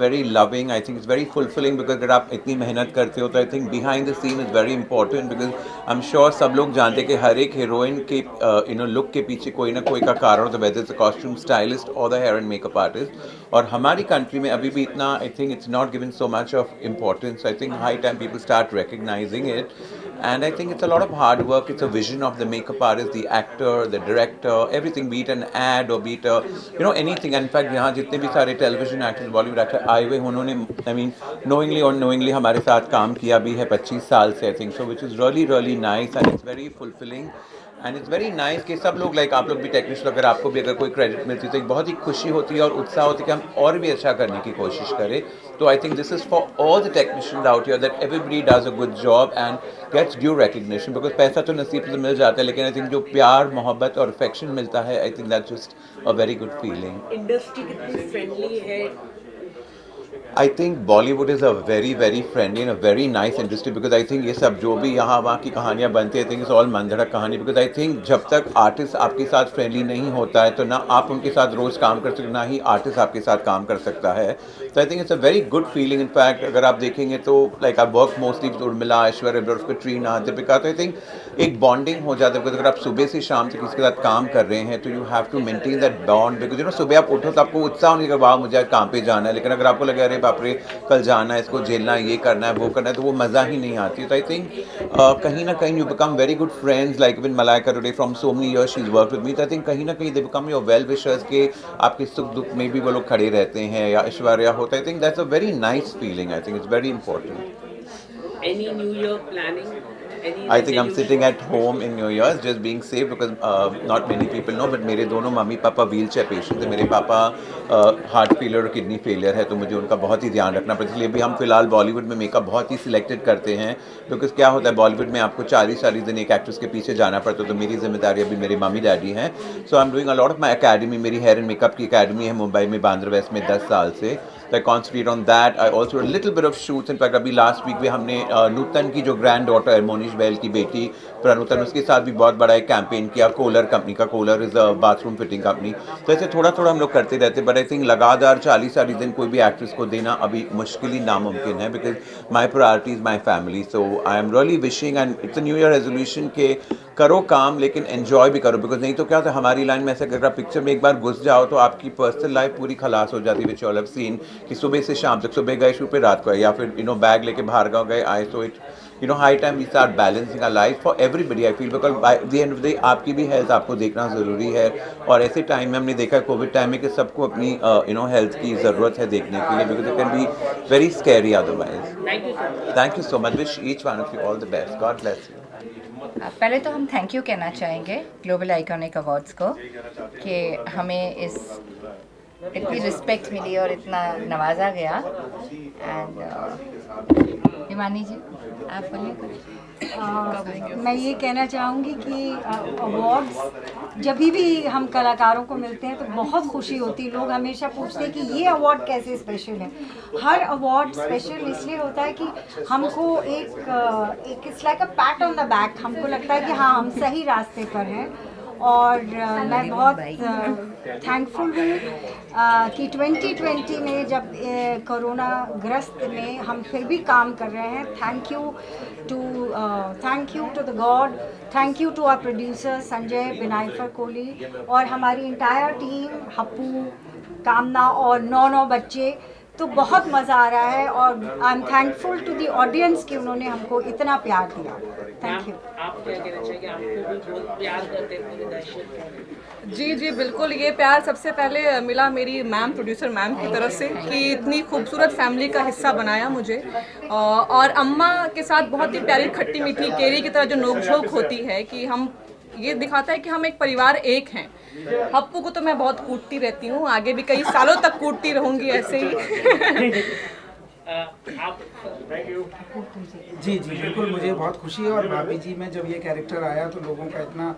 very loving. I think it's very fulfilling, because अगर आप इतनी मेहनत करते हो तो I think behind the scene is very important, because I am sure सब लोग जानते हैं कि हर एक हीरोइन के लुक के पीछे कोई ना कोई का कारण होता है, whether it's a costume stylist और the hair and makeup artist. और हमारी कंट्री में अभी भी इतना I think it's not given so much of importance. I think high time people start recognizing it, and I think it's a lot of hard work. It's a vision of the makeup artist, the actor, the director, everything, be it an ad or be it a anything. In fact यहाँ जितने भी सारे television actors, Bollywood actors आए हुए, उन्होंने I mean knowingly or unknowingly हमारे साथ काम किया भी है 25 साल से, I think so, which is really nice and it's very fulfilling. And it's very nice कि सब लोग लाइक आप लोग भी टेक्नीशियन, अगर आपको भी अगर कोई क्रेडिट मिलती है तो एक बहुत ही खुशी होती है और उत्साह होती है कि हम और भी अच्छा करने की कोशिश करें. तो I think this is for all the technicians out here that everybody does a good job and gets due recognition, because पैसा तो नसीब से मिल जाता है, लेकिन आई थिंक जो प्यार, मोहब्बत और अफेक्शन मिलता है, I think that's just a very good feeling. Industry कितनी फ्रेंडली है? I think Bollywood is a very very friendly and a very nice industry because I think ये सब जो भी यहाँ वहाँ की कहानियाँ बनती है, I think it's all मंदड़क कहानी, because I think जब तक आर्टिस्ट आपके साथ फ्रेंडली नहीं होता है तो ना आप उनके साथ रोज़ काम कर सकते, ना ही आर्टिस्ट आपके साथ काम कर सकता है. तो I think it's a very good feeling. In fact अगर आप देखेंगे तो like I work mostly with Urmila, Aishwarya, Katrina, Deepika, तो आई थिंक एक बॉन्डिंग हो जाता है. बिकॉज अगर आप सुबह से शाम तक किसी के साथ काम कर रहे हैं तो you have to maintain that bond, because सुबह आप उठो तो आपको उत्साह नहीं लगा वाह मुझे काम पे जाना है, लेकिन अगर आपको लगे अरे बाप रे कल जाना है, इसको झेलना है, ये करना है, वो करना है, तो वो मज़ा ही नहीं आती. तो आई थिंक कहीं ना कहीं you become very good friends, like even Malaika today from so many years she is work with me. तो आई थिंक कहीं ना कहीं they become your well wishers के आपके सुख दुख में भी वो लोग खड़े रहते हैं, या ऐश्वर्या होता है. I think that's a very nice feeling. I think it's very important. Any New Year planning? I think I'm sitting at home in New Year's just being safe because not many people know but मेरे दोनों mummy papa wheel chair patient है. मेरे पापा heart failure और kidney failure है, तो मुझे उनका बहुत ही ध्यान रखना पड़ता है. इसलिए भी हम फिलहाल बॉलीवुड में मेकअप बहुत ही सिलेक्टेड करते हैं, बिकॉज क्या होता है बॉलीवुड में आपको 40 दिन एक एक्ट्रेस के पीछे जाना पड़ता है. तो मेरी जिम्मेदारी अभी मेरे मम्मी डैडी हैं. So I am doing a lot of my academy. मेरी हेयर एंड मेकअप की अकेडमी है मुंबई में, बांद्रा वेस्ट में 10 साल से. So I concentrate on that. I also a little bit of shoots. In fact, अभी लास्ट वीक में हमने नूतन की जो ग्रैंड डॉटर है मोनीश बैल की बेटी प्रनूतन, उसके साथ भी बहुत बड़ा एक कैंपेन किया. कोलर कंपनी का, Kohler is a bathroom fitting company. तो ऐसे थोड़ा थोड़ा हम लोग करते रहते हैं. बट आई थिंक लगातार 40 दिन कोई भी एक्ट्रेस को देना अभी मुश्किल ही नामुमकिन है, because my priority is my family. So I am really wishing and it's a new year resolution के करो काम लेकिन एन्जॉय भी करो, बिकॉज नहीं तो क्या होता है हमारी लाइन में ऐसा अगर आप पिक्चर में एक बार घुस जाओ तो आपकी पर्सनल लाइफ पूरी खलास हो जाती है. विच ऑल हैव सीन कि सुबह से शाम तक, सुबह गए शूट पे, रात को आए, या फिर बैग लेके बाहर गाँव गए आए. So it high time we start balancing our life for everybody. I feel because by the end of the day आपकी भी हेल्थ आपको देखना ज़रूरी है. और ऐसे टाइम में हमने देखा कोविड टाइम में कि सबको अपनी हेल्थ की ज़रूरत है देखने के लिए, because it can be very scary otherwise. Thank you so much. Wish each one of you all the best. God bless you. पहले तो हम थैंक यू कहना चाहेंगे ग्लोबल आइकॉनिक अवार्ड्स को कि हमें इस इतनी रिस्पेक्ट मिली और इतना नवाजा गया. एंड हिमानी जी आप बोलिए कुछ. मैं ये कहना चाहूँगी कि अवार्ड्स जब भी हम कलाकारों को मिलते हैं तो बहुत खुशी होती है. लोग हमेशा पूछते हैं कि ये अवार्ड कैसे स्पेशल है. हर अवार्ड स्पेशल इसलिए होता है कि हमको एक it's like a PAT on the back. हमको लगता है कि हाँ हम सही रास्ते पर हैं. और मैं बहुत थैंकफुल हूँ कि 2020 में जब कोरोना ग्रस्त में हम फिर भी काम कर रहे हैं. Thank you to the god. Thank you to our producer Sanjay Binaifer Kohli और हमारी इंटायर टीम, हप्पू, कामना और 9 बच्चे. तो बहुत मज़ा आ रहा है और I am thankful to the audience कि उन्होंने हमको इतना प्यार दिया. Thank you. आप क्या कहना चाहिए? आपको भी बहुत प्यार करते हैं पूरे दर्शक. जी बिल्कुल. ये प्यार सबसे पहले मिला मेरी मैम, प्रोड्यूसर मैम की तरफ से कि इतनी खूबसूरत फैमिली का हिस्सा बनाया मुझे. और अम्मा के साथ बहुत ही प्यारी खट्टी मीठी केरी की तरह जो नोक-झोंक होती है कि हम ये दिखाता है कि हम एक परिवार एक हैं. हप्पू को तो मैं बहुत कूटती रहती हूँ, आगे भी कई सालों तक कूटती रहूँगी ऐसे ही. जी बिल्कुल. मुझे बहुत खुशी है. और भाभी जी में जब ये कैरेक्टर आया तो लोगों का इतना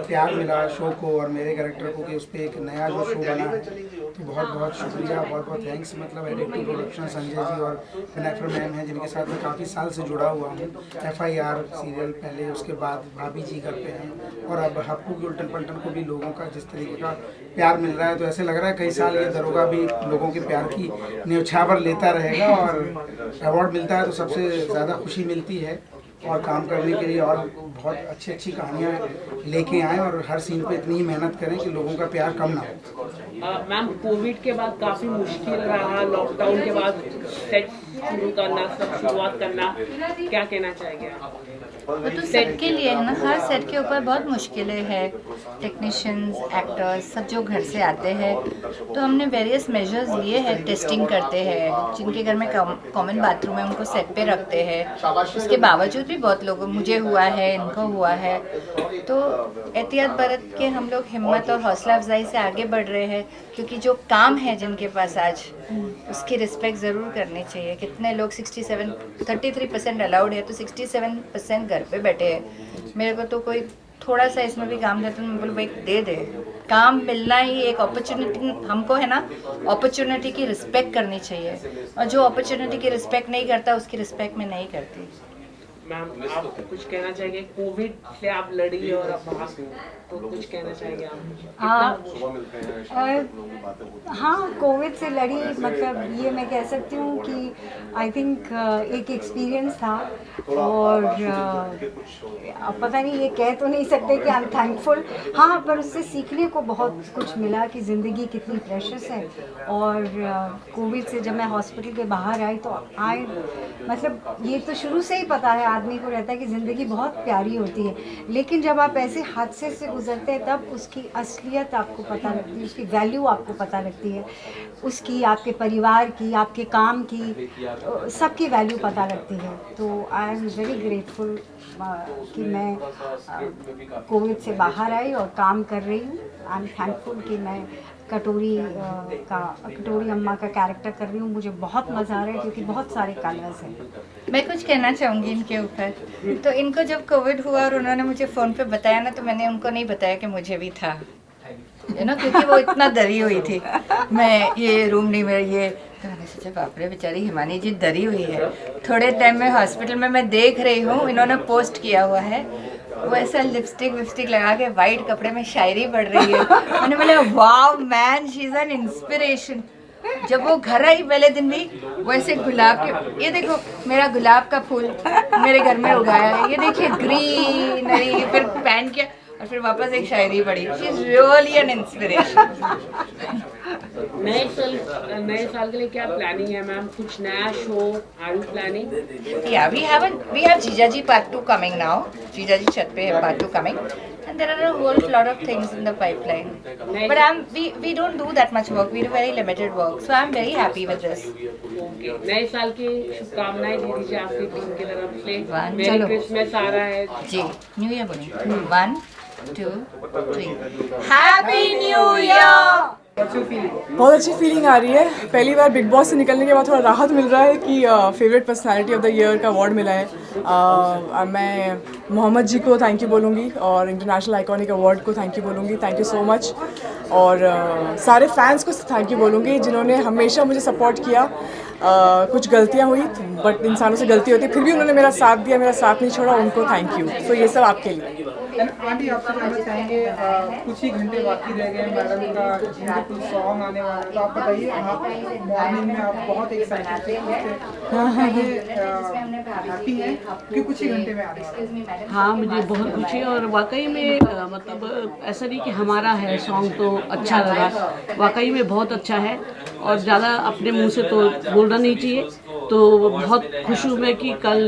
प्यार मिला शो को और मेरे कैरेक्टर को कि उस पर एक नया जो शो बना है, तो बहुत बहुत शुक्रिया, बहुत बहुत थैंक्स. मतलब एडिटिंग प्रोडक्शन संजय जी और बिनाइफर मैम हैं जिनके साथ मैं काफ़ी साल से जुड़ा हुआ हूँ. FIR सीरियल पहले, उसके बाद भाभी जी करते हैं और अब हप्पू के उल्टन पलटन को भी लोगों का जिस तरीके का प्यार मिल रहा है तो ऐसे लग रहा है कई साल ये दरोगा भी लोगों के प्यार की न्यौछावर लेता रहेगा. और अवार्ड मिलता है तो सबसे ज़्यादा खुशी मिलती है और काम करने के लिए और बहुत अच्छी कहानियाँ लेके आएँ और हर सीन पे इतनी ही मेहनत करें कि लोगों का प्यार कम ना हो. मैम कोविड के बाद काफ़ी मुश्किल रहा, लॉकडाउन के बाद सेट शुरू करना, सब शुरुआत करना, क्या कहना चाहेंगे आप? वो तो सेट के लिए है ना, हर सेट के ऊपर बहुत मुश्किलें हैं, टेक्नीशियंस, एक्टर्स सब जो घर से आते हैं, तो हमने वेरियस मेजर्स लिए हैं, टेस्टिंग करते हैं, जिनके घर में कॉमन बाथरूम है उनको सेट पे रखते हैं, उसके बावजूद भी बहुत लोगों, मुझे हुआ है, इनको हुआ है, तो एहतियात बरत के हम लोग हिम्मत और हौसला अफजाई से आगे बढ़ रहे हैं, क्योंकि जो काम है जिनके पास आज उसकी रिस्पेक्ट ज़रूर करनी चाहिए। कितने लोग 33% अलाउड है, तो 67% घर पे बैठे हैं। मेरे को तो कोई थोड़ा सा इसमें भी काम करता है, मैं बोलूँ भाई दे दे, काम मिलना ही एक अपॉर्चुनिटी हमको है ना, अपॉर्चुनिटी की रिस्पेक्ट करनी चाहिए, और जो अपॉर्चुनिटी की रिस्पेक्ट नहीं करता उसकी रिस्पेक्ट मैं नहीं करती। मैम आप कुछ कहना चाहेंगे, कोविड से आप लड़ी और अब बाहर, तो कुछ कहना चाहेंगे आप? हाँ, कोविड से लड़ी, मतलब ये मैं कह सकती हूँ कि आई थिंक एक एक्सपीरियंस था, और अब पता नहीं ये कह तो नहीं सकते कि आई एम थैंकफुल, हाँ, पर उससे सीखने को बहुत कुछ मिला कि ज़िंदगी कितनी प्रेशियस है। और कोविड से जब मैं हॉस्पिटल के बाहर आई तो मतलब ये तो शुरू से ही पता है, आदमी को रहता है कि ज़िंदगी बहुत प्यारी होती है, लेकिन जब आप ऐसे हादसे से गुजरते हैं तब उसकी असलियत आपको पता लगती है, उसकी वैल्यू आपको पता लगती है, उसकी, आपके परिवार की, आपके काम की, सबकी वैल्यू पता लगती है। तो आई एम वेरी ग्रेटफुल कि मैं कोविड से बाहर आई और काम कर रही हूँ। आई एम थैंकफुल कि मैं कटोरी अम्मा का कैरेक्टर कर रही हूँ। मुझे बहुत मज़ा आ रहा है क्योंकि बहुत सारे कलर्स हैं। मैं कुछ कहना चाहूँगी इनके ऊपर। तो इनको जब कोविड हुआ और उन्होंने मुझे फ़ोन पे बताया ना, तो मैंने उनको नहीं बताया कि मुझे भी था, क्योंकि वो इतना डरी हुई थी, मैं ये रूम नहीं मेरा ये, तो मैंने सोचा बाप रे बेचारी हिमानी जी डरी हुई है। थोड़े टाइम में हॉस्पिटल में मैं देख रही हूँ, इन्होंने पोस्ट किया हुआ है, वो ऐसा लिपस्टिक लगा के वाइट कपड़े में शायरी पढ़ रही है। मैंने बोला wow man, she is an inspiration. जब वो घर आई पहले दिन भी वो ऐसे गुलाब के, ये देखो मेरा गुलाब का फूल मेरे घर में उगाया है, ये देखिए ग्रीनरी, फिर पहन के और फिर वापस एक शायरी पढ़ी। She is really an inspiration. नए साल के लिए क्या प्लानिंग है मैम? कुछ नया show are you planning? Yeah, we have Jijaji Part 2 coming now. Jijaji छत पे है Part 2 coming, and there are a whole lot of things in the pipeline. But we don't do that much work. We do very limited work, so I'm very happy with this. नए साल की शुभकामनाएं दे दीजिए आपकी team की तरफ से। मेरी क्रिसमस आ रहा है जी, न्यू ईयर बोलिए। 1 2 3 हैप्पी न्यू ईयर। बहुत अच्छी फीलिंग आ रही है। पहली बार बिग बॉस से निकलने के बाद थोड़ा राहत मिल रहा है कि favourite personality of the year का अवार्ड मिला है। मैं मोहम्मद जी को थैंक यू बोलूँगी और इंटरनेशनल आइकॉनिक अवार्ड को थैंक यू बोलूँगी, थैंक यू सो मच। और सारे फैंस को थैंक यू बोलूँगी जिन्होंने हमेशा मुझे सपोर्ट किया। कुछ गलतियाँ हुई बट इंसानों से गलती होती है, फिर भी उन्होंने मेरा साथ दिया, मेरा साथ नहीं छोड़ा, उनको थैंक यू। तो ये सब आपके लिए। आंटी आपसे कहना चाहेंगे, कुछ ही घंटे बाकी रह गए, मैडम का ब्यूटीफुल सॉन्ग आने वाला है, तो आप बताइए, आप मॉर्निंग में आप बहुत एक्साइटेड थे, हैप्पी हैं कि कुछ ही घंटे में आने वाला है? हाँ, मुझे बहुत खुशी है और वाकई में मतलब ऐसा नहीं कि हमारा है सॉन्ग तो अच्छा लगा, वाकई में बहुत अच्छा है और ज़्यादा अपने मुंह से तो बोलना नहीं चाहिए। तो बहुत खुश हूँ मैं कि कल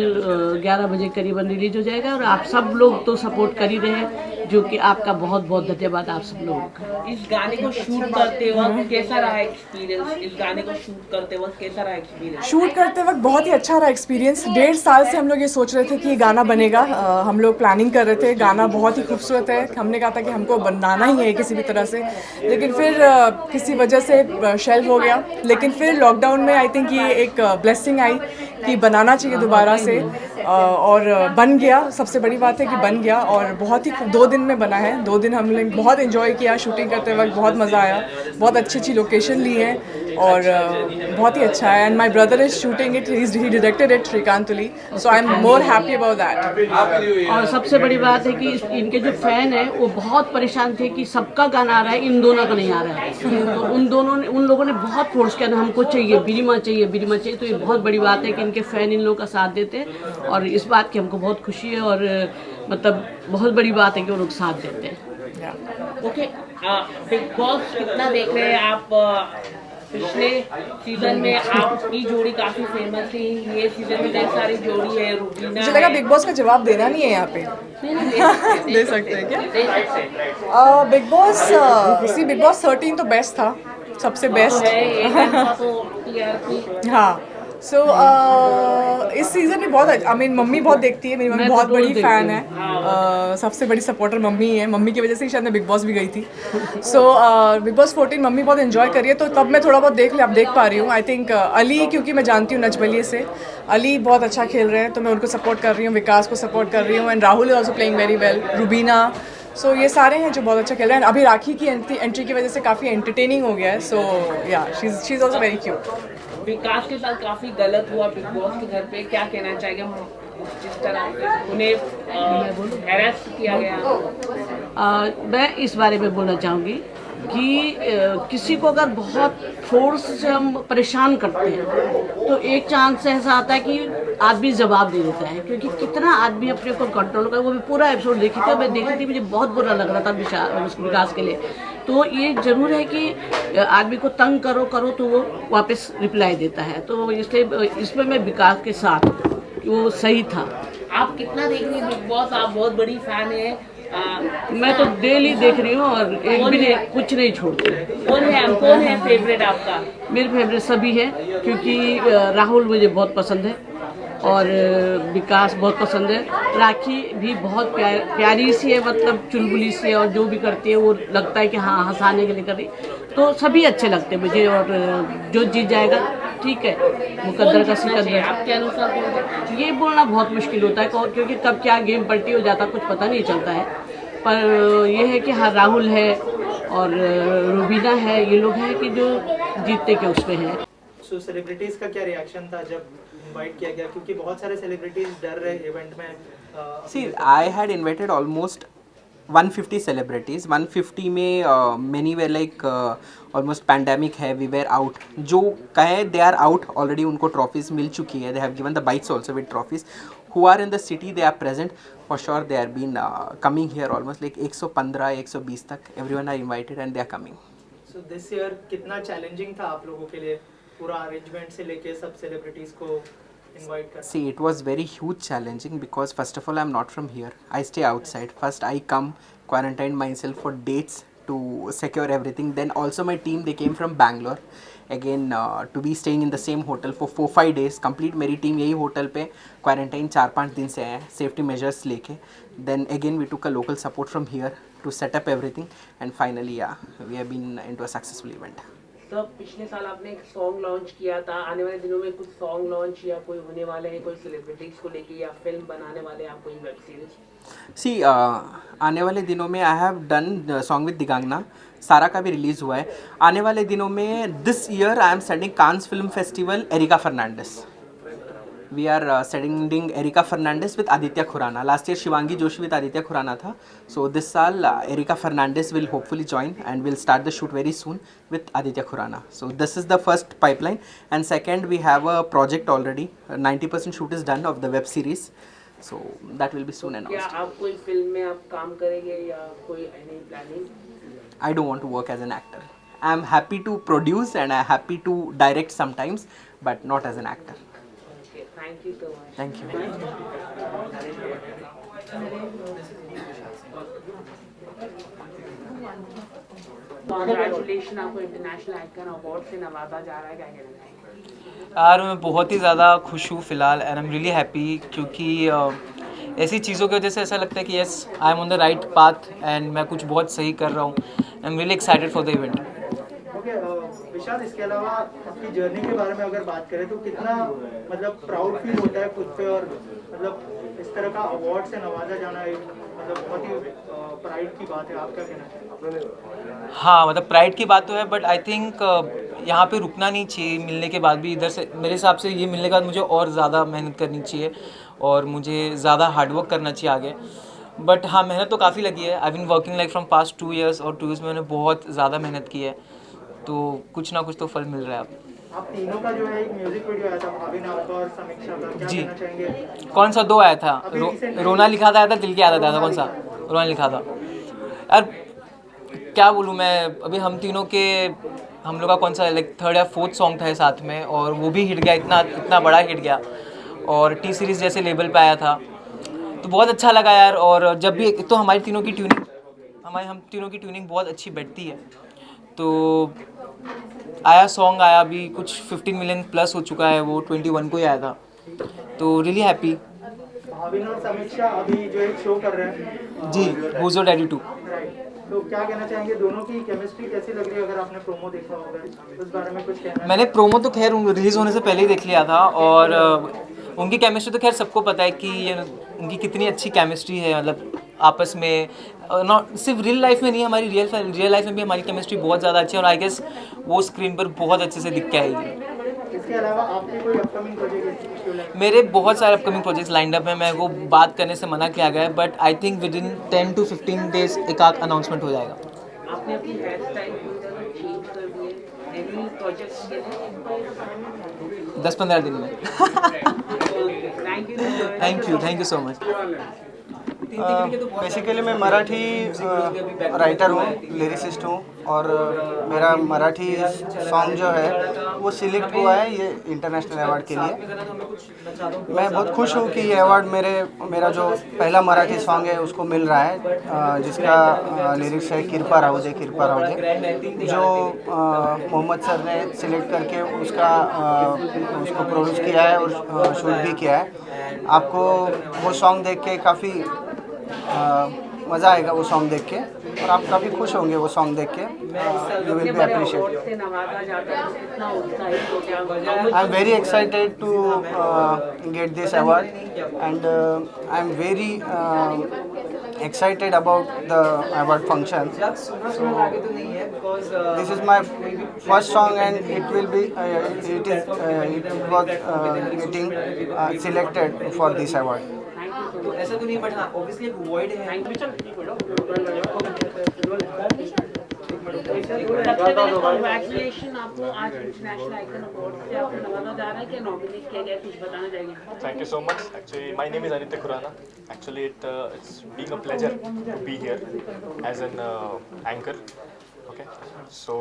11 बजे करीबन रिलीज हो जाएगा और आप सब लोग तो सपोर्ट कर ही रहे हैं, जो कि आपका बहुत बहुत धन्यवाद आप सब लोगों का। इस गाने को शूट करते वक्त कैसा रहा एक्सपीरियंस? इस गाने को शूट करते वक्त कैसा रहा एक्सपीरियंस? शूट करते वक्त बहुत ही अच्छा रहा एक्सपीरियंस। 1.5 साल से हम लोग ये सोच रहे थे कि ये गाना बनेगा, हम लोग प्लानिंग कर रहे थे। गाना बहुत ही खूबसूरत है, हमने कहा था कि हमको बनाना ही है किसी भी तरह से, लेकिन फिर किसी वजह से शेल्फ हो गया। लेकिन फिर लॉकडाउन में आई थिंक ये एक ब्लेसिंग आई कि बनाना चाहिए दोबारा से, और बन गया। सबसे बड़ी बात है कि बन गया और बहुत ही 2 दिन में बना है। 2 दिन हमने बहुत एंजॉय किया शूटिंग करते वक्त, बहुत मज़ा आया, बहुत अच्छी अच्छी लोकेशन ली है और बहुत ही अच्छा है। And my brother is shooting it, he directed it, श्रीकांतुली, so I am more happy about that. और सबसे बड़ी बात है कि इनके जो फैन हैं वो बहुत परेशान थे कि सबका गाना आ रहा है, इन दोनों का नहीं आ रहा है। तो उन लोगों ने बहुत फोर्स किया, हमको चाहिए बिरिमा चाहिए, बिरिमा चाहिए। तो ये बहुत बड़ी बात है कि इनके फैन इन लोगों का साथ देते हैं और इस बात की हमको बहुत खुशी है और मतलब बहुत बड़ी बात है कि वो लोग साथ देते हैं। ओके, बिग बॉस कितना देख रहे हैं आप? पिछले सीजन में आपकी जोड़ी काफी फेमस थी, ये सीजन में ढेर सारी जोड़ी है, रुबीना मुझे लगा बिग बॉस का जवाब देना नहीं है यहाँ पे। दे सकते हैं क्या? बिग बॉस बिग बॉस 13 तो बेस्ट था, सबसे बेस्ट। हाँ, सो इस सीज़न में बहुत आई मीन मम्मी बहुत देखती है, मेरी मम्मी बहुत बड़ी फ़ैन है, सबसे बड़ी सपोर्टर मम्मी है, मम्मी की वजह से ही शायद मैं बिग बॉस भी गई थी। सो बिग बॉस 14 मम्मी बहुत एंजॉय करी है, तो तब मैं थोड़ा बहुत देख पा रही हूँ। आई थिंक अली, क्योंकि मैं जानती हूँ नचबलिए से, अली बहुत अच्छा खेल रहे हैं, तो मैं उनको सपोर्ट कर रही हूँ, विकास को सपोर्ट कर रही हूँ, and Rahul is also playing very well, Rubina, सो ये सारे हैं जो बहुत अच्छा खेल रहे हैं। अभी राखी की एंट्री की वजह से काफ़ी एंटरटेनिंग हो गया है, so yeah she is also very cute. Vikas के साथ काफी गलत हुआ बिग बॉस के घर पे, क्या कहना चाहेंगे? जिस तरह उन्हें हैरेस किया गया, मैं इस बारे में बोलना चाहूँगी कि किसी को अगर बहुत फोर्स से हम परेशान करते हैं तो एक चांस ऐसा आता है कि आदमी जवाब दे देता है, क्योंकि कितना आदमी अपने को कंट्रोल कर। वो मैं पूरा एपिसोड देखी थी, मैं देखी थी, मुझे बहुत बुरा लग रहा था विकास के लिए। तो ये जरूर है कि आदमी को तंग करो तो वो वापस रिप्लाई देता है, तो इसलिए इसमें मैं विकास के साथ, वो सही था। आप कितना देख रही हैं बिग बॉस? आप बहुत बड़ी फैन है। मैं तो डेली देख रही हूँ और एक भी नहीं, कुछ नहीं छोड़ती। कौन है फेवरेट आपका? मेरे फेवरेट सभी है, क्योंकि राहुल मुझे बहुत पसंद है और विकास बहुत पसंद है, राखी भी बहुत प्यारी सी है, मतलब चुलबुली सी है, और जो भी करती है वो लगता है कि हाँ हंसाने के लिए कर रही, तो सभी अच्छे लगते हैं मुझे। और जो जीत जाएगा ठीक है, मुकद्दर का सिकंदर। आपके अनुसार ये बोलना बहुत मुश्किल होता है, क्योंकि कब क्या गेम पलटी हो जाता कुछ पता नहीं चलता है, पर ये है कि हाँ राहुल है और रुबीना है, ये लोग हैं कि जो जीतने के उसमें हैं। सो सेलिब्रिटीज का क्या रिएक्शन था जब इनवाइट किया गया, क्योंकि बहुत सारे सेलिब्रिटीज डर रहे इवेंट में? See, I had invited almost 150 celebrities. 150 में many were like almost pandemic है, we were out. जो कहे they are out already, उनको trophies मिल चुकी है, they have given the bites also with trophies. Who are in the city, they are present for sure. They are been coming here almost like 115 120 तक, everyone are invited and they are coming. So this year कितना challenging था आप लोगों के लिए, पूरा arrangement से लेके सब सेलिब्रिटीज को invite करना? See, it was very huge challenging because first of all I'm not from here. I stay outside. First I come quarantine myself for dates to secure everything. Then also my team, they came from Bangalore. Again to be staying in the same hotel for 4-5 days. Complete मेरी team यही hotel पे quarantine 4-5 दिन से है, safety measures लेके. Then again we took a local support from here to set up everything, and finally yeah, we have been into a successful event. तो पिछले साल आपने एक सॉन्ग लॉन्च किया था, आने वाले दिनों में कुछ सॉन्ग लॉन्च या कोई होने वाले हैं, कोई सेलिब्रिटीज को लेके, या फिल्म बनाने वाले हैं आप, कोई वेब सीरीज? सी आने वाले दिनों में I have done song with Digangana, सारा का भी रिलीज़ हुआ है। आने वाले दिनों में this year I am sending Cannes film festival Erica Fernandes. We are sending Erica Fernandes with Aditya Khurana. Last year Shivangi Joshi with Aditya Khurana था, सो दिस साल Erica Fernandes will hopefully join and will start the shoot very soon with Aditya Khurana. So this is the first pipeline, and second we have a project already. 90% shoot is done of the web series, so that will be soon announced. क्या आप कोई film में आप काम करेंगे या कोई any planning? I don't want to work as an actor. I am happy to produce and I am happy to direct sometimes, but not as an actor. Okay, thank you so much. Thank you. Congratulations, आपको international icon award से नवाजा जा रहा है, क्या कहना चाहेंगे? यार मैं बहुत ही ज़्यादा खुश हूँ फ़िलहाल, and I am really happy, क्योंकि ऐसी चीज़ों की वजह से ऐसा लगता है कि yes I am on the right path and मैं कुछ बहुत सही कर रहा हूँ। I am really excited for the event. Okay Vishal, इसके अलावा आपकी जर्नी के बारे में अगर बात करें तो कितना मतलब प्राउड फील होता है खुद पे, और मतलब इस तरह का अवार्ड से नवाजा जाना एक मतलब बहुत ही प्राइड की बात है, आप क्या कहना चाहेंगे? हाँ मतलब प्राइड की बात तो है, बट आई थिंक यहाँ पे रुकना नहीं चाहिए। मिलने के बाद भी इधर से मेरे हिसाब से ये मिलने के बाद मुझे और ज़्यादा मेहनत करनी चाहिए और मुझे ज़्यादा हार्डवर्क करना चाहिए आगे। बट हाँ, मेहनत तो काफ़ी लगी है। I been working like from past 2 years, और 2 years में मैंने बहुत ज़्यादा मेहनत की है, तो कुछ ना कुछ तो फल मिल रहा है अब। आप तीनों का जो है एक म्यूजिक वीडियो आया था, भाभी नाम और समीक्षा का, क्या कहना चाहेंगे? कौन सा 2 आया था? रोना लिखा था, दिल की आदत आया था, कौन सा? रोना लिखा था। यार क्या बोलूँ मैं, अभी हम तीनों के हम लोग का कौन सा लाइक 3rd या 4th सॉन्ग था साथ में, और वो भी हिट गया, इतना बड़ा हिट गया, और टी सीरीज़ जैसे लेवल पे आया था, तो बहुत अच्छा लगा यार। और जब भी तो हम तीनों की ट्यूनिंग बहुत अच्छी बैठती है, तो सॉन्ग आया अभी कुछ 15 मिलियन प्लस हो चुका है, वो 21 को ही आया था, तो रियली हैप्पी। भाविन और समीक्षा अभी जो एक शो कर रहे हैं जी, Who's Your Daddy 2। तो क्या कहना चाहेंगे, दोनों की केमिस्ट्री कैसी लग रही है? अगर आपने प्रोमो देखा होगा उस बारे में कुछ कहना है? मैंने प्रोमो तो खैर रिलीज़ होने से पहले ही देख लिया था, और उनकी केमिस्ट्री तो खैर सबको पता है कि उनकी कितनी अच्छी केमिस्ट्री है, मतलब आपस में, नॉट सिर्फ रियल लाइफ में नहीं, हमारी रियल लाइफ में भी हमारी केमिस्ट्री बहुत ज़्यादा अच्छी है, और आई गेस वो स्क्रीन पर बहुत अच्छे से दिख के आएगी। इसके अलावा आपके कोई अपकमिंग प्रोजेक्ट? मेरे बहुत सारे अपकमिंग प्रोजेक्ट्स लाइंड अप हैं, मेरे को बात करने से मना किया गया है, but I think with in 10 to 15 days एक आध अनाउंसमेंट हो जाएगा। आपने अपनी हेयर स्टाइल चेंज कर दी है, एनी प्रोजेक्ट्स के लिए? 10-15 दिन में। Thank you so much. Basically मैं मराठी राइटर हूँ, लिरिसिस्ट हूँ, और मेरा मराठी सॉन्ग जो है वो सिलेक्ट हुआ है ये इंटरनेशनल अवार्ड के लिए। मैं बहुत खुश हूँ कि ये अवार्ड मेरा जो पहला मराठी सॉन्ग है उसको मिल रहा है, जिसका लिरिक्स है किरपा राहू दे, जो मोहम्मद सर ने सिलेक्ट करके उसको प्रोड्यूस किया है और शूट भी किया है। आपको वो सॉन्ग देख के काफ़ी मज़ा आएगा वो सॉन्ग देख के, और आप काफ़ी खुश होंगे वो सॉन्ग देख के। You will be appreciate. I am very excited to get this award, and I am very excited about the award function. So this is my first song, and it was getting selected for this award. ऐसा तो नहीं, but हाँ obviously एक void है। Congratulations आपको आज international icon award से आपको नवाजा जा रहा है, क्या नॉमिनेट किया गया, कुछ बताना चाहेंगे? Thank you so much. Actually, my name is Aditya Khurana. Actually, it's being a pleasure to be here as an anchor. Okay, so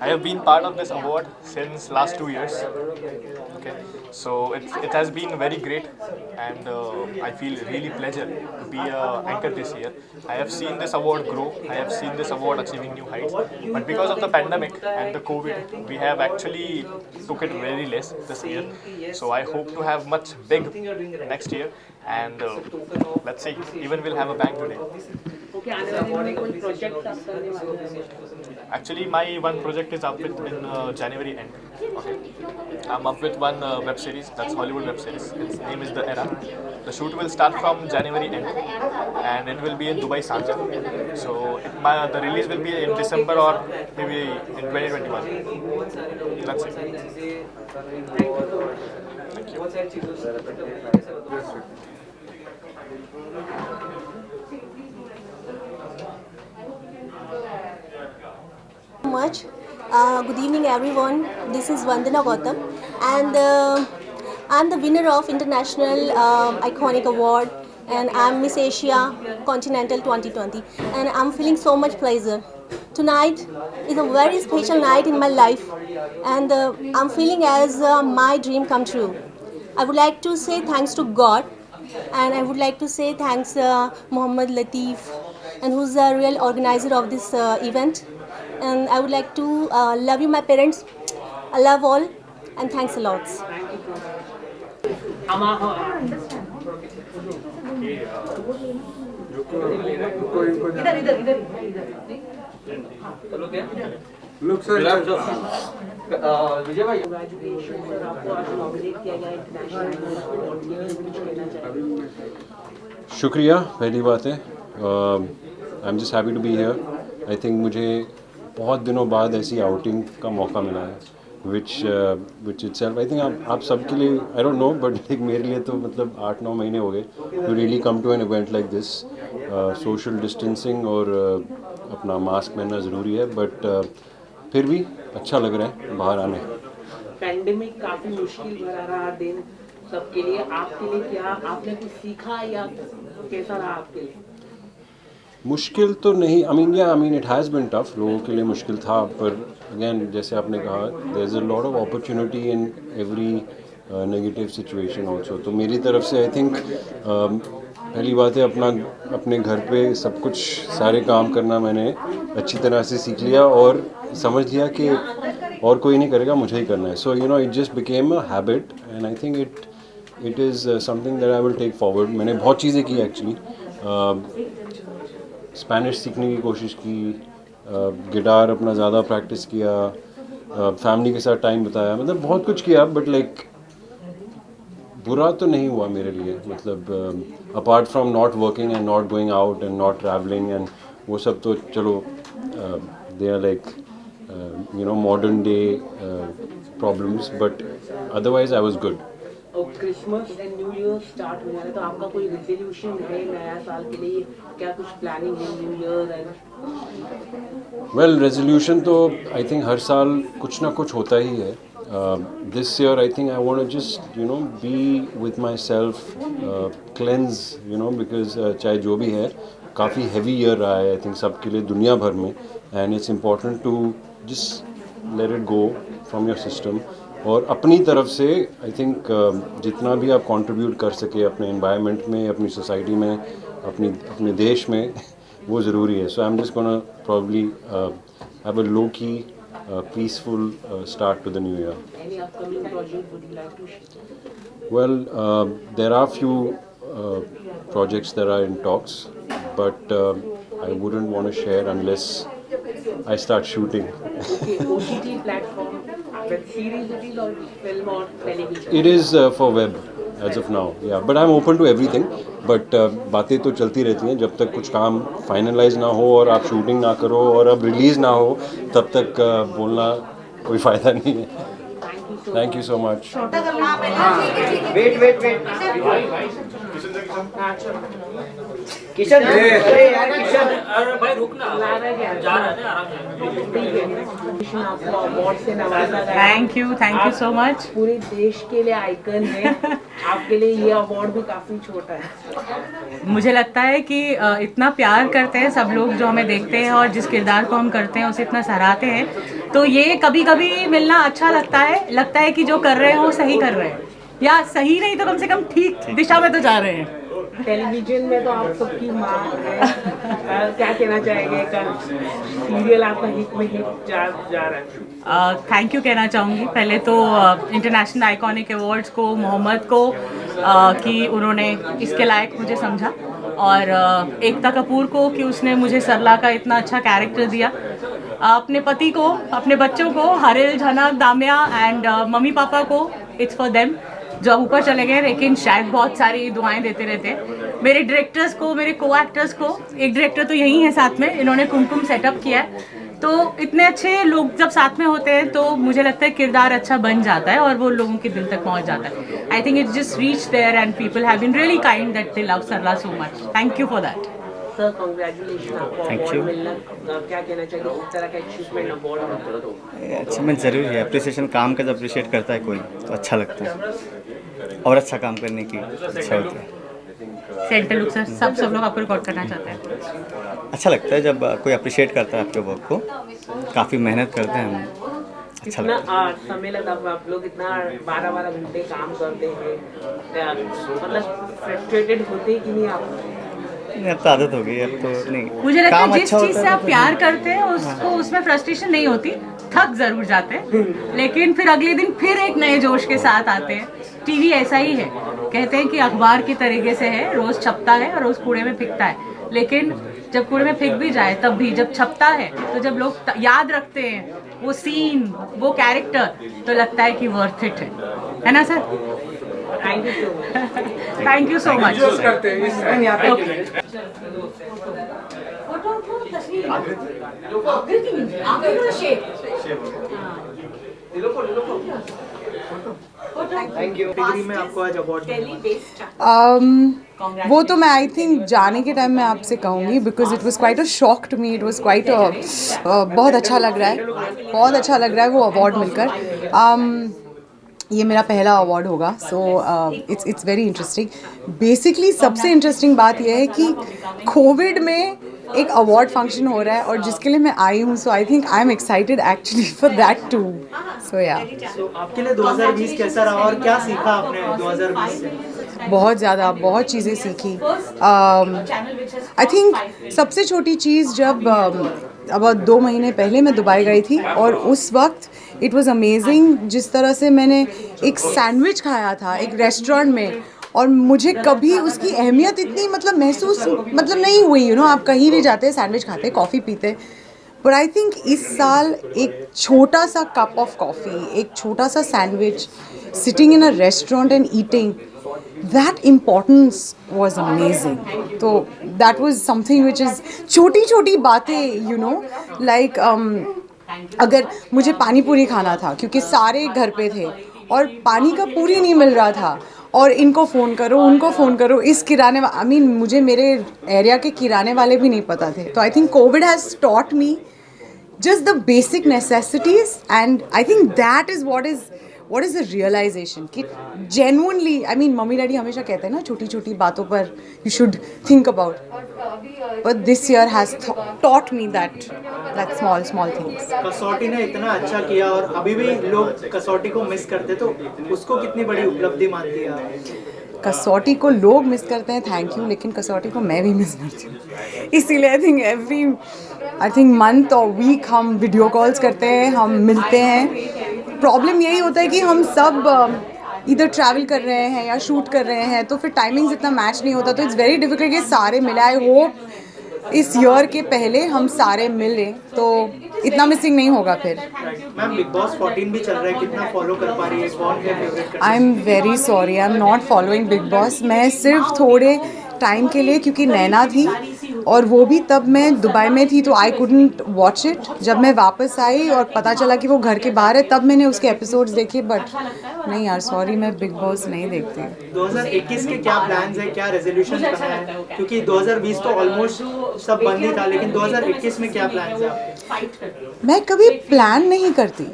I have been part of this award since last 2 years. Okay, so it has been very great, and I feel really pleasure to be an anchor this year. I have seen this award grow. I have seen this award achieving new heights, but because of the pandemic and the COVID, we have actually took it very less this year. So I hope to have much big next year, and let's see. Even we'll have a bang today. Actually, my one project is up in January end. Okay, I'm up with one web series, that's Hollywood web series. Its name is The Era. The shoot will start from January end, and it will be in Dubai, Sharjah. So the release will be in December or maybe in 2021. That's it. Thank you. Much. Good evening everyone, this is Vandana Gautam, and I'm the winner of International Iconic Award, and I'm Miss Asia Continental 2020, and I'm feeling so much pleasure. Tonight is a very special night in my life, and I'm feeling as my dream come true. I would like to say thanks to God, and I would like to say thanks Mohammed Latif, and who's the real organizer of this event. And I would like to love you, my parents. I love all, and thanks a lot. Look, sir. विजय भाई, congratulations आपको आज nominate किया गया international award. शुक्रिया, पहली बात है। I am just happy to be here. I think मुझे बहुत दिनों बाद ऐसी आउटिंग का मौका मिला है, विच इटसेल्फ आई थिंक आप सबके लिए, आई डोंट नो, बट मेरे लिए तो मतलब 8-9 महीने हो गए to really come to an event like this. Social distancing और अपना मास्क पहनना ज़रूरी है, बट फिर भी अच्छा लग रहा है बाहर आने। पैंडेमिक काफ़ी मुश्किल भरा रहा दिन सबके लिए, आपके लिए क्या आपने कुछ सीखा या कैसा रहा आपके लिए? मुश्किल तो नहीं, I mean it has been tough, लोगों के लिए मुश्किल था, पर अगेन जैसे आपने कहा there is a lot of opportunity in every negative situation also. तो मेरी तरफ से आई थिंक पहली बात है अपने घर पे सब कुछ सारे काम करना मैंने अच्छी तरह से सीख लिया और समझ लिया कि और कोई नहीं करेगा, मुझे ही करना है। So you know it just became a habit and I think it is something that I will take forward. मैंने बहुत चीज़ें की एक्चुअली, स्पेनिश सीखने की कोशिश की, गिटार अपना ज़्यादा प्रैक्टिस किया, फैमिली के साथ टाइम बिताया, मतलब बहुत कुछ किया, बट लाइक बुरा तो नहीं हुआ मेरे लिए, मतलब apart from not working and not going out and not travelling and वो सब तो चलो they are like you know modern day problems, but otherwise I was good. Christmas and New Year start हो जा रहा है, तो आपका कोई रेजोल्यूशन है नया साल के लिए, क्या कुछ प्लानिंग है new year and? Well resolution तो आई थिंक हर साल कुछ ना कुछ होता ही है। This year I think I want to just you know be with my self, cleanse you know, because चाहे जो भी है काफ़ी हैवी ईयर रहा है आई थिंक सबके लिए दुनिया भर में, and it's important to just let it go from your system. और अपनी तरफ से आई थिंक जितना भी आप कंट्रीब्यूट कर सके अपने एनवायरनमेंट में, अपनी सोसाइटी में, अपने देश में वो ज़रूरी है। So I am just gonna probably have a low key peaceful start to the new year. Any upcoming project would you like to share? Well, there are few projects that are in talks, but I wouldn't want to share unless I start shooting. Okay, OTT platform, web series it is or film or television? It is for web as of now, yeah. But I'm open to everything. But बातें तो चलती रहती हैं जब तक कुछ काम finalise ना हो और आप शूटिंग ना करो और अब रिलीज़ ना हो, तब तक बोलना कोई फ़ायदा नहीं है। Thank you so much. Wait Kishan, अरे यार किशन, अरे भाई रुकना, जा रहा है आराम से। आपको अवार्ड से नवाजा गया। Thank you so much. पूरे देश के लिए आइकन है, आपके लिए ये अवार्ड भी काफ़ी छोटा है। मुझे लगता है कि इतना प्यार करते हैं सब लोग जो हमें देखते हैं और जिस किरदार को हम करते हैं उसे इतना सराहते हैं, तो ये कभी कभी मिलना अच्छा लगता है कि जो कर रहे हैं वो सही कर रहे हैं, या सही नहीं तो कम से कम ठीक दिशा में तो जा रहे हैं। टेलीविजन में तो आप सबकी माँ है, क्या कहना चाहेंगे, सीरियल आपका हिट में हिट जा रहा है? थैंक यू कहना चाहूँगी पहले तो इंटरनेशनल आइकॉनिक अवार्ड्स को, मोहम्मद को, कि उन्होंने इसके लायक मुझे समझा, और एकता कपूर को कि उसने मुझे सरला का इतना अच्छा कैरेक्टर दिया, अपने पति को, अपने बच्चों को, हरिल, झनक, दाम्या एंड मम्मी पापा को, इट्स फॉर देम, जो ऊपर चले गए लेकिन शायद बहुत सारी दुआएं देते रहते। मेरे डायरेक्टर्स को, मेरे को एक्टर्स को, एक डायरेक्टर तो यही है साथ में, इन्होंने कुमकुम सेटअप किया है, तो इतने अच्छे लोग जब साथ में होते हैं तो मुझे लगता है किरदार अच्छा बन जाता है और वो लोगों के दिल तक पहुंच जाता है। I think it's just reach there and people have been really kind that they love Sarla so much. Thank you for that. Sir congratulation, आपको अवार्ड मिलना, क्या कहना चाहिए, इस तरह का अचीवमेंट अवार्ड? अचीवमेंट ज़रूरी है, अप्रिसिएशन, काम का जब अप्रिशिएट करता है कोई तो अच्छा लगता है और अच्छा काम करने की इच्छा होती है। सेंटर लुक सर, सब लोग आपको रिकॉर्ड करना चाहते हैं। अच्छा लगता है जब कोई अप्रिशिएट करता है आपके वर्क को, काफ़ी मेहनत करते हैं हम, अच्छा लगता है। समय लगा, आप लोग इतना 12-12 घंटे काम करते हैं, मतलब फ्रस्ट्रेटेड होते कि नहीं आप? अब तो आदत हो गई, अब तो नहीं। मुझे लगता है जिस चीज़ से आप प्यार करते हैं उसको, उसमें फ्रस्ट्रेशन नहीं होती, थक जरूर जाते हैं लेकिन फिर अगले दिन फिर एक नए जोश के साथ आते हैं। टीवी ऐसा ही है, कहते हैं कि अखबार की तरीके से है, रोज छपता है और रोज कूड़े में फेंकता है, लेकिन जब कूड़े में फेंक भी जाए तब भी जब छपता है तो जब लोग याद रखते हैं वो सीन, वो कैरेक्टर, तो लगता है कि वर्थ इट है ना sir? Thank you so much. में आपको आज अवार्ड वो तो मैं आई थिंक जाने के टाइम मैं आपसे कहूँगी, because it was quite a shock to me, it was quite बहुत अच्छा लग रहा है, बहुत अच्छा लग रहा है वो अवार्ड मिलकर। ये मेरा पहला अवार्ड होगा, so it's very interesting. Basically सबसे इंटरेस्टिंग बात यह है कि कोविड में एक अवार्ड फंक्शन हो रहा है और जिसके लिए मैं आई हूँ, so I think I am excited actually for that too. So yeah आपके लिए 2020 कैसा रहा और क्या सीखा आपने 2020 से? बहुत ज़्यादा, बहुत चीज़ें सीखी. आई थिंक सबसे छोटी चीज़, जब अब 2 महीने पहले मैं दुबई गई थी और उस वक्त इट वाज अमेजिंग जिस तरह से मैंने एक सैंडविच खाया था एक रेस्टोरेंट में, और मुझे कभी उसकी अहमियत इतनी महसूस नहीं हुई. आप कहीं भी जाते हैं, सैंडविच खाते, कॉफ़ी पीते, पर आई थिंक इस साल एक छोटा सा कप ऑफ कॉफ़ी, एक छोटा सा sandwich, sitting in a restaurant and eating, that importance was amazing. So that was something which is छोटी बातें, like अगर मुझे पानी पूरी खाना था क्योंकि सारे घर पे थे और पानी का पूरी नहीं मिल रहा था, और इनको फ़ोन करो, उनको फ़ोन करो, इस किराने मुझे मेरे एरिया के किराने वाले भी नहीं पता थे. तो I think Covid has taught me just the basic necessities, and I think that is what is the realization कि genuinely, मम्मी डैडी हमेशा कहते हैं ना, छोटी छोटी बातों पर you should think about, but this year has taught me that small things. कसौटी ने इतना अच्छा किया और अभी भी लोग कसौटी को मिस करते, तो उसको कितनी बड़ी उपलब्धि मानती है आप? कसौटी को लोग मिस करते हैं, थैंक यू, लेकिन कसौटी को मैं भी मिस करती हूँ. इसीलिए आई थिंक मंथ और वीक हम वीडियो कॉल्स करते हैं, हम मिलते हैं. प्रॉब्लम यही होता है कि हम सब इधर ट्रैवल कर रहे हैं या शूट कर रहे हैं, तो फिर टाइमिंग्स इतना मैच नहीं होता, तो इट्स वेरी डिफिकल्ट कि सारे मिले. आई होप इस ईयर के पहले हम सारे मिले तो इतना मिसिंग नहीं होगा फिर. मैम बिग बॉस 14 भी चल रहा है, कितना फॉलो कर पा रही है? कौन है favourite? I am very sorry, I am not following big boss. मैं सिर्फ थोड़े टाइम के लिए, क्योंकि नैना थी और वो भी तब मैं दुबई में थी, तो आई कुडंट वॉच इट. जब मैं वापस आई और पता चला कि वो घर के बाहर है, तब मैंने उसके एपिसोड्स देखे. बट नहीं यार, सॉरी, मैं बिग बॉस नहीं देखती. 2021 के क्या प्लान्स है, क्या रेजोल्यूशन करना है? क्योंकि 2020 तो ऑलमोस्ट सब बंद ही था, लेकिन 2021 में क्या प्लान्स है आपके? मैं कभी प्लान नहीं करती,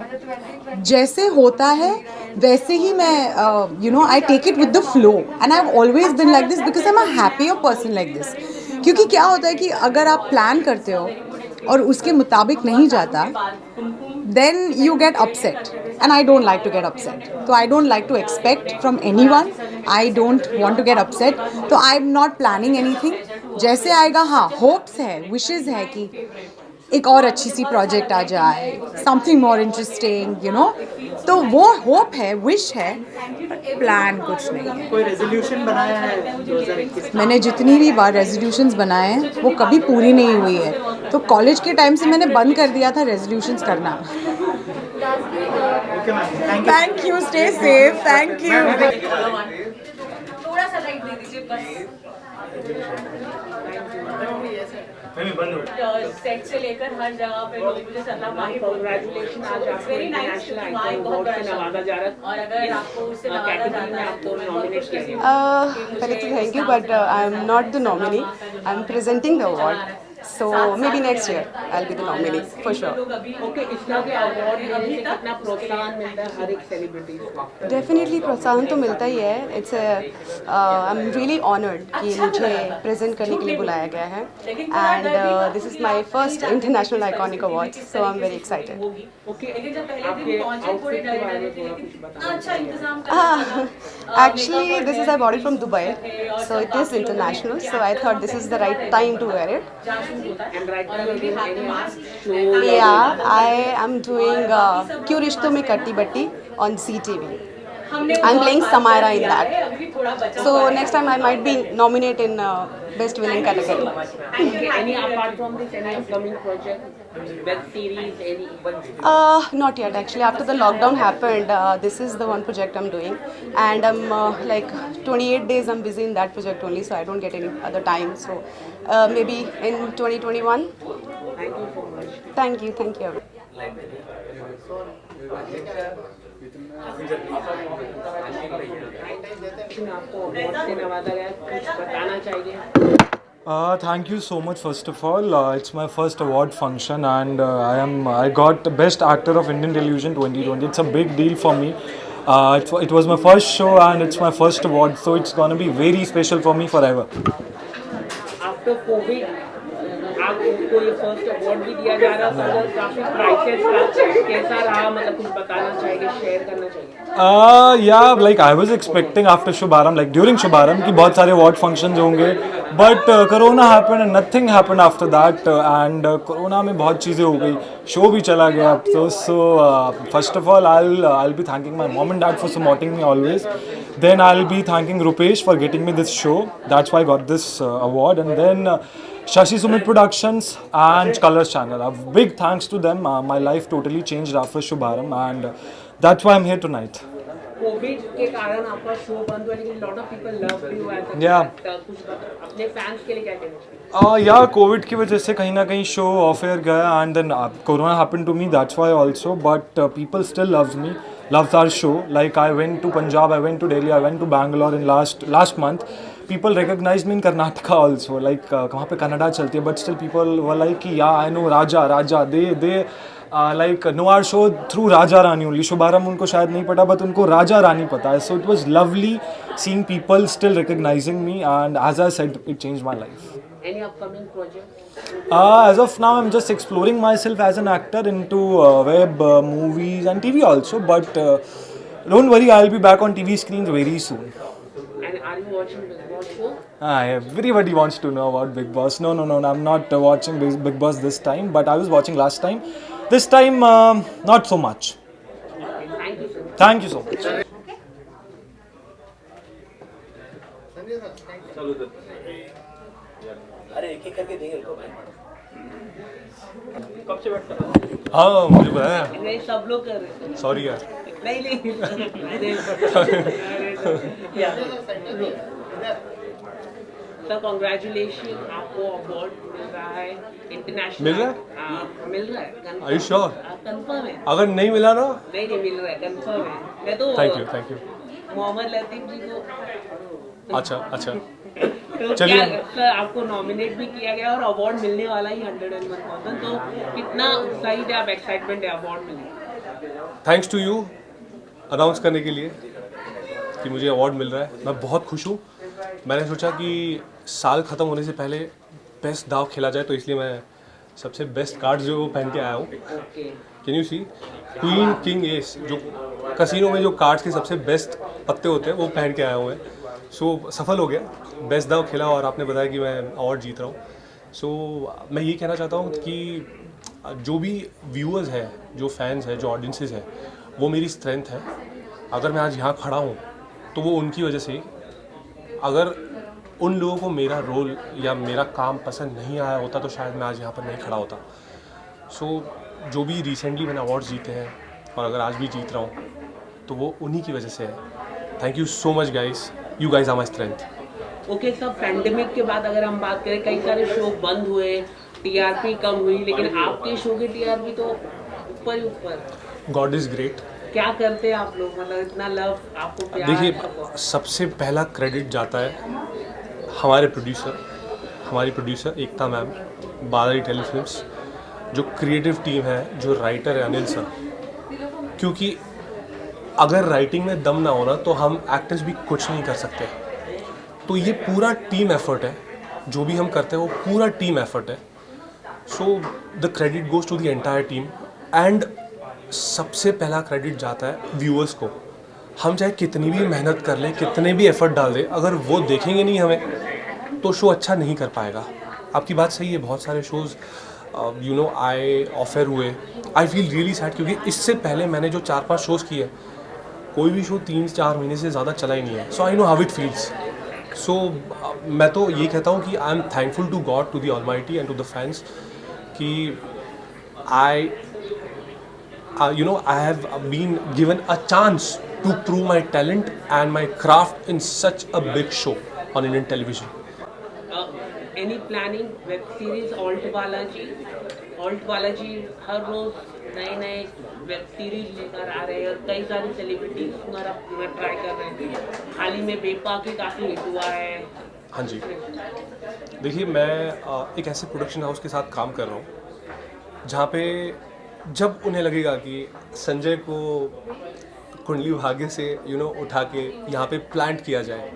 जैसे होता है वैसे ही मैं I take it with the flow, and I have always been like this because I am a happier person like this. क्योंकि क्या होता है कि अगर आप प्लान करते हो और उसके मुताबिक नहीं जाता, then you get upset, and I don't like to get upset. So I don't like to expect from anyone. I don't want to get upset. So I'm not planning anything. जैसे आएगा, हाँ, hopes है, wishes है कि एक और अच्छी सी project आ जाए, समथिंग मोर इंटरेस्टिंग, तो वो होप है, विश है, प्लान कुछ नहीं है. कोई रेजोल्यूशन बनाया है 2021? मैंने जितनी भी बार रेजोल्यूशंस बनाए हैं वो कभी पूरी नहीं हुई है. तो कॉलेज के टाइम से मैंने बंद कर दिया था रेजोल्यूशंस करना. Thank you, stay safe, thank you. थोड़ा सा लाइट दे दीजिए बस. सेट से लेकर हर जगह पे लोग मुझे सलाह माही कांग्रेचुलेशन. आज आपको इंटरनेशनल आइकॉन अवार्ड से नवाजा जा रहा है, और अगर आपको उससे नवाजा जा रहा है आपको नॉमिनेट किया गया. पहले तो thank you, but I am not the nominee. I am presenting the award, so maybe next year I'll be the nominee for sure. Okay, इस तरह के अवार्ड मिलने से कितना प्रोत्साहन मिलता है हर एक सेलिब्रिटी को? Definitely प्रोत्साहन तो मिलता ही है. I'm really honored कि मुझे प्रेजेंट करने के लिए बुलाया गया है, and this is my first international iconic award, so I'm very excited. Actually this is I bought it from Dubai, so it is international, so I thought this is the right time to wear it. Yeah, I am doing क्यों रिश्तों में कट्टी बट्टी on CTV. I'm playing Samira in that. So next time I might be nominated in best villain category. Any apart from this, any upcoming project, web series, any? Not yet actually. After the lockdown happened, this is the one project I'm doing, and I'm like 28 days I'm busy in that project only, so I don't get any other time. So maybe in 2021. Thank you so much. Thank you, thank you. आपको award से नवाजा गया, कुछ बताना चाहिए? Thank you so much. First of all, it's my first award function, and I got Best Actor of Indian Television 2020. It's a big deal for me. It was my first show, and it's my first award, so it's gonna be very special for me forever. After COVID, आपको ये first award भी दिया जा रहा है, काफी prices का कैसा रहा, मतलब कुछ बताना चाहिए, शेयर करना चाहिए? Yeah, like I was expecting after Shubharam, like during Shubharam, कि बहुत सारे award functions होंगे, but Corona happened and nothing happened after that, and Corona में बहुत चीज़ें हो गई, show भी चला गया, so first of all I'll be thanking my mom and dad for supporting me always. Then I'll be thanking Rupesh for getting me this show. That's why I got this award, and then Shashi Sumit Productions and Colors Channel. A big thanks to them. My life totally changed after Shubharam, and that's why I'm here tonight. Covid के कारण आपका show बंद हुआ, लेकिन lot of people love you as a Yeah. कुछ अपने fans के लिए क्या कहना चाहिए? या कोविड की वजह से कहीं ना कहीं शो ऑफ एयर गया, and then corona happened to me, that's why also, but people still loves me, loves our show. Like I went to Punjab, I went to Delhi, I went to Bangalore in last month. People recognized me in Karnataka also. Like कहाँ पे Canada चलती है, but still people were like कि yeah, I know Raja. They like know our show through Raja Rani only. Shubharam उनको शायद नहीं पता, but उनको राजा रानी पता है. So it was lovely seeing people still recognizing me, and as I said, it changed my life. Any upcoming projects? As of now, I'm just exploring myself as an actor into web, movies and TV also. But don't worry, I'll be back on TV screens very soon. And are you watching Big Boss show? Everybody wants to know about Big Boss. No, I'm not watching Big Boss this time, but I was watching last time. This time, not so much. Thank you so much. Thank you so much. अरे एक एक करके देंगे इनको भाई। कब से बैठता? हाँ, मुझे पता है। नहीं, सब लोग कर रहे हैं। Sorry यार। नहीं। सर कॉन्ग्रेचुलेशन, आपको अवार्ड मिल रहा है इंटरनेशनल। मिल रहा है? हाँ, मिल रहा है। Are you sure? कंफर्म है। अगर नहीं मिला ना? नहीं मिल रहा है, कंफर्म है। मैं तो Thank you. मोहम्मद लतीफ जी को। अच्छा। तो चलिए। सर आपको नॉमिनेट भी किया गया और अवार्ड मिलने वाला ही 101,000, तो कितना उत्साहित है आप, एक्साइटमेंट है अवार्ड मिलने? थैंक्स टू यू अनाउंस करने के लिए कि मुझे अवार्ड मिल रहा है। मैं बहुत खुश हूँ। मैंने सोचा कि साल ख़त्म होने से पहले बेस्ट दाव खेला जाए, तो इसलिए मैं सबसे बेस्ट कार्ड जो पहन के आया हूँ। Can you see queen king ace, जो कसिनो में जो कार्ड्स के सबसे बेस्ट पत्ते होते हैं वो पहन के आया हूँ मैं। सो सफल हो गया, बेस्ट दाव खेला और आपने बताया कि मैं अवार्ड जीत रहा हूँ। सो मैं ये कहना चाहता हूँ कि जो भी व्यूअर्स हैं, जो फैंस हैं, जो ऑडियंसेस हैं, वो मेरी स्ट्रेंथ है। अगर मैं आज यहाँ खड़ा हूँ तो वो उनकी वजह से। अगर उन लोगों को मेरा रोल या मेरा काम पसंद नहीं आया होता तो शायद मैं आज यहाँ पर नहीं खड़ा होता। सो जो भी रिसेंटली मैंने अवार्ड्स जीते हैं और अगर आज भी जीत रहा हूँ तो वो उन्हीं की वजह से है। Thank you so much guys, you guys are my strength. Okay sir, pandemic के बाद अगर हम बात करें, कई सारे शो बंद हुए, टीआरपी कम हुई, लेकिन आपके शो की टीआरपी तो ऊपर ही ऊपर। God is great. क्या करते हैं आप लोग, मतलब इतना लव आपको प्यार? देखिए, सबसे पहला क्रेडिट जाता है हमारी प्रोड्यूसर एकता मैम, बादरी टेलीफिल्म्स, जो क्रिएटिव टीम है, जो राइटर है अनिल सर। क्योंकि अगर राइटिंग में दम ना होना तो हम एक्टर्स भी कुछ नहीं कर सकते। तो ये पूरा टीम एफर्ट है, जो भी हम करते हैं वो पूरा टीम एफर्ट है। So the credit goes to the entire team, and सबसे पहला क्रेडिट जाता है व्यूअर्स को। हम चाहे कितनी भी मेहनत कर लें, कितने भी एफर्ट डाल दें, अगर वो देखेंगे नहीं हमें तो शो अच्छा नहीं कर पाएगा। आपकी बात सही है, बहुत सारे शोज़ यू नो आए ऑफर हुए। आई फील रियली सैड, क्योंकि इससे पहले मैंने जो 4-5 शोज़ किए, कोई भी शो 3-4 महीने से ज़्यादा चला ही नहीं है। So I know how it feels. So मैं तो ये कहता हूँ कि I am thankful to god, to the almighty and to the fans कि I have been given a chance to prove my talent and my craft in such a big show on Indian television. Any planning web series? Alt Balaji हर रोज नए web series लेकर आ रहे हैं और कई सारे सेलिब्रिटीज अपना ट्राई कर रहे हैं। हाल ही में बेपाक ही काफ़ी हिट हुआ है। हाँ जी, देखिए मैं एक ऐसे प्रोडक्शन हाउस के साथ काम कर रहा हूँ जहाँ पे जब उन्हें लगेगा कि संजय को कुंडली भाग्य से उठा के यहाँ पे प्लांट किया जाए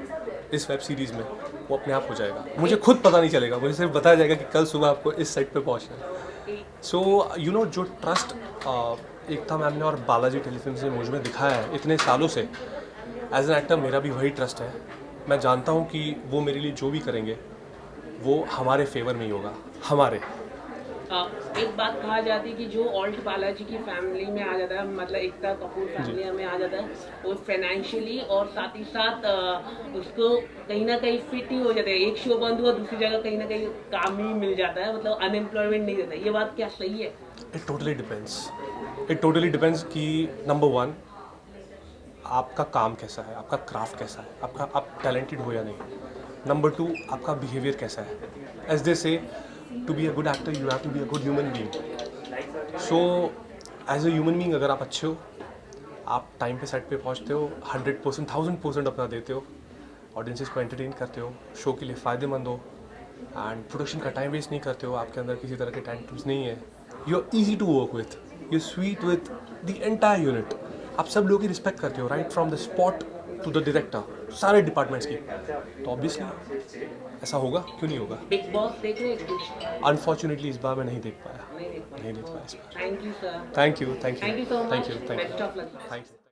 इस वेब सीरीज़ में, वो अपने आप हो जाएगा। मुझे खुद पता नहीं चलेगा, मुझे सिर्फ बताया जाएगा कि कल सुबह आपको इस साइट पे पहुंचना है। सो यू नो जो ट्रस्ट एकता मैम ने और बालाजी टेलीफिल्म ने मुझ में दिखाया है इतने सालों से, एज एन एक्टर मेरा भी वही ट्रस्ट है। मैं जानता हूँ कि वो मेरे लिए जो भी करेंगे वो हमारे फेवर में ही होगा, हमारे। एक बात कहा जाती है कि जो ऑल्ट बालाजी की फैमिली में आ जाता है, मतलब एकता कपूर फैमिली में आ जाता है, वो फाइनेंशियली और साथ ही साथ उसको कहीं ना कहीं फिट ही हो जाता है। एक शो बंद हुआ, दूसरी जगह कहीं ना कहीं काम ही मिल जाता है, मतलब अनएम्प्लॉयमेंट नहीं रहता। ये बात क्या सही है? इट टोटली डिपेंड्स कि नंबर 1 आपका काम कैसा है, आपका क्राफ्ट कैसा है, आप टैलेंटेड हो या नहीं। नंबर 2 आपका बिहेवियर कैसा है। As they say to be a good actor you have to be a good human being. So as a human being अगर आप अच्छे हो, आप टाइम पे सेट पे पहुंचते हो, 100% 1000% अपना देते हो, ऑडियंसेस को एंटरटेन करते हो, शो के लिए फ़ायदेमंद हो, एंड प्रोडक्शन का टाइम वेस्ट नहीं करते हो, आपके अंदर किसी तरह के टैंट्रम्स नहीं है, you are easy to work with, you sweet with the entire unit, आप सब लोगों की रिस्पेक्ट करते हो, right from the spot to the director, सारे डिपार्टमेंट्स की। तो ऑब्वियसली ऐसा होगा, क्यों नहीं होगा। बिग बॉस देख रहे हैं? अनफॉर्चुनेटली इस बार मैं नहीं देख पाया इस बार। Thank you sir. Thank you thank you so much. Thank you. Best of luck. Thank you.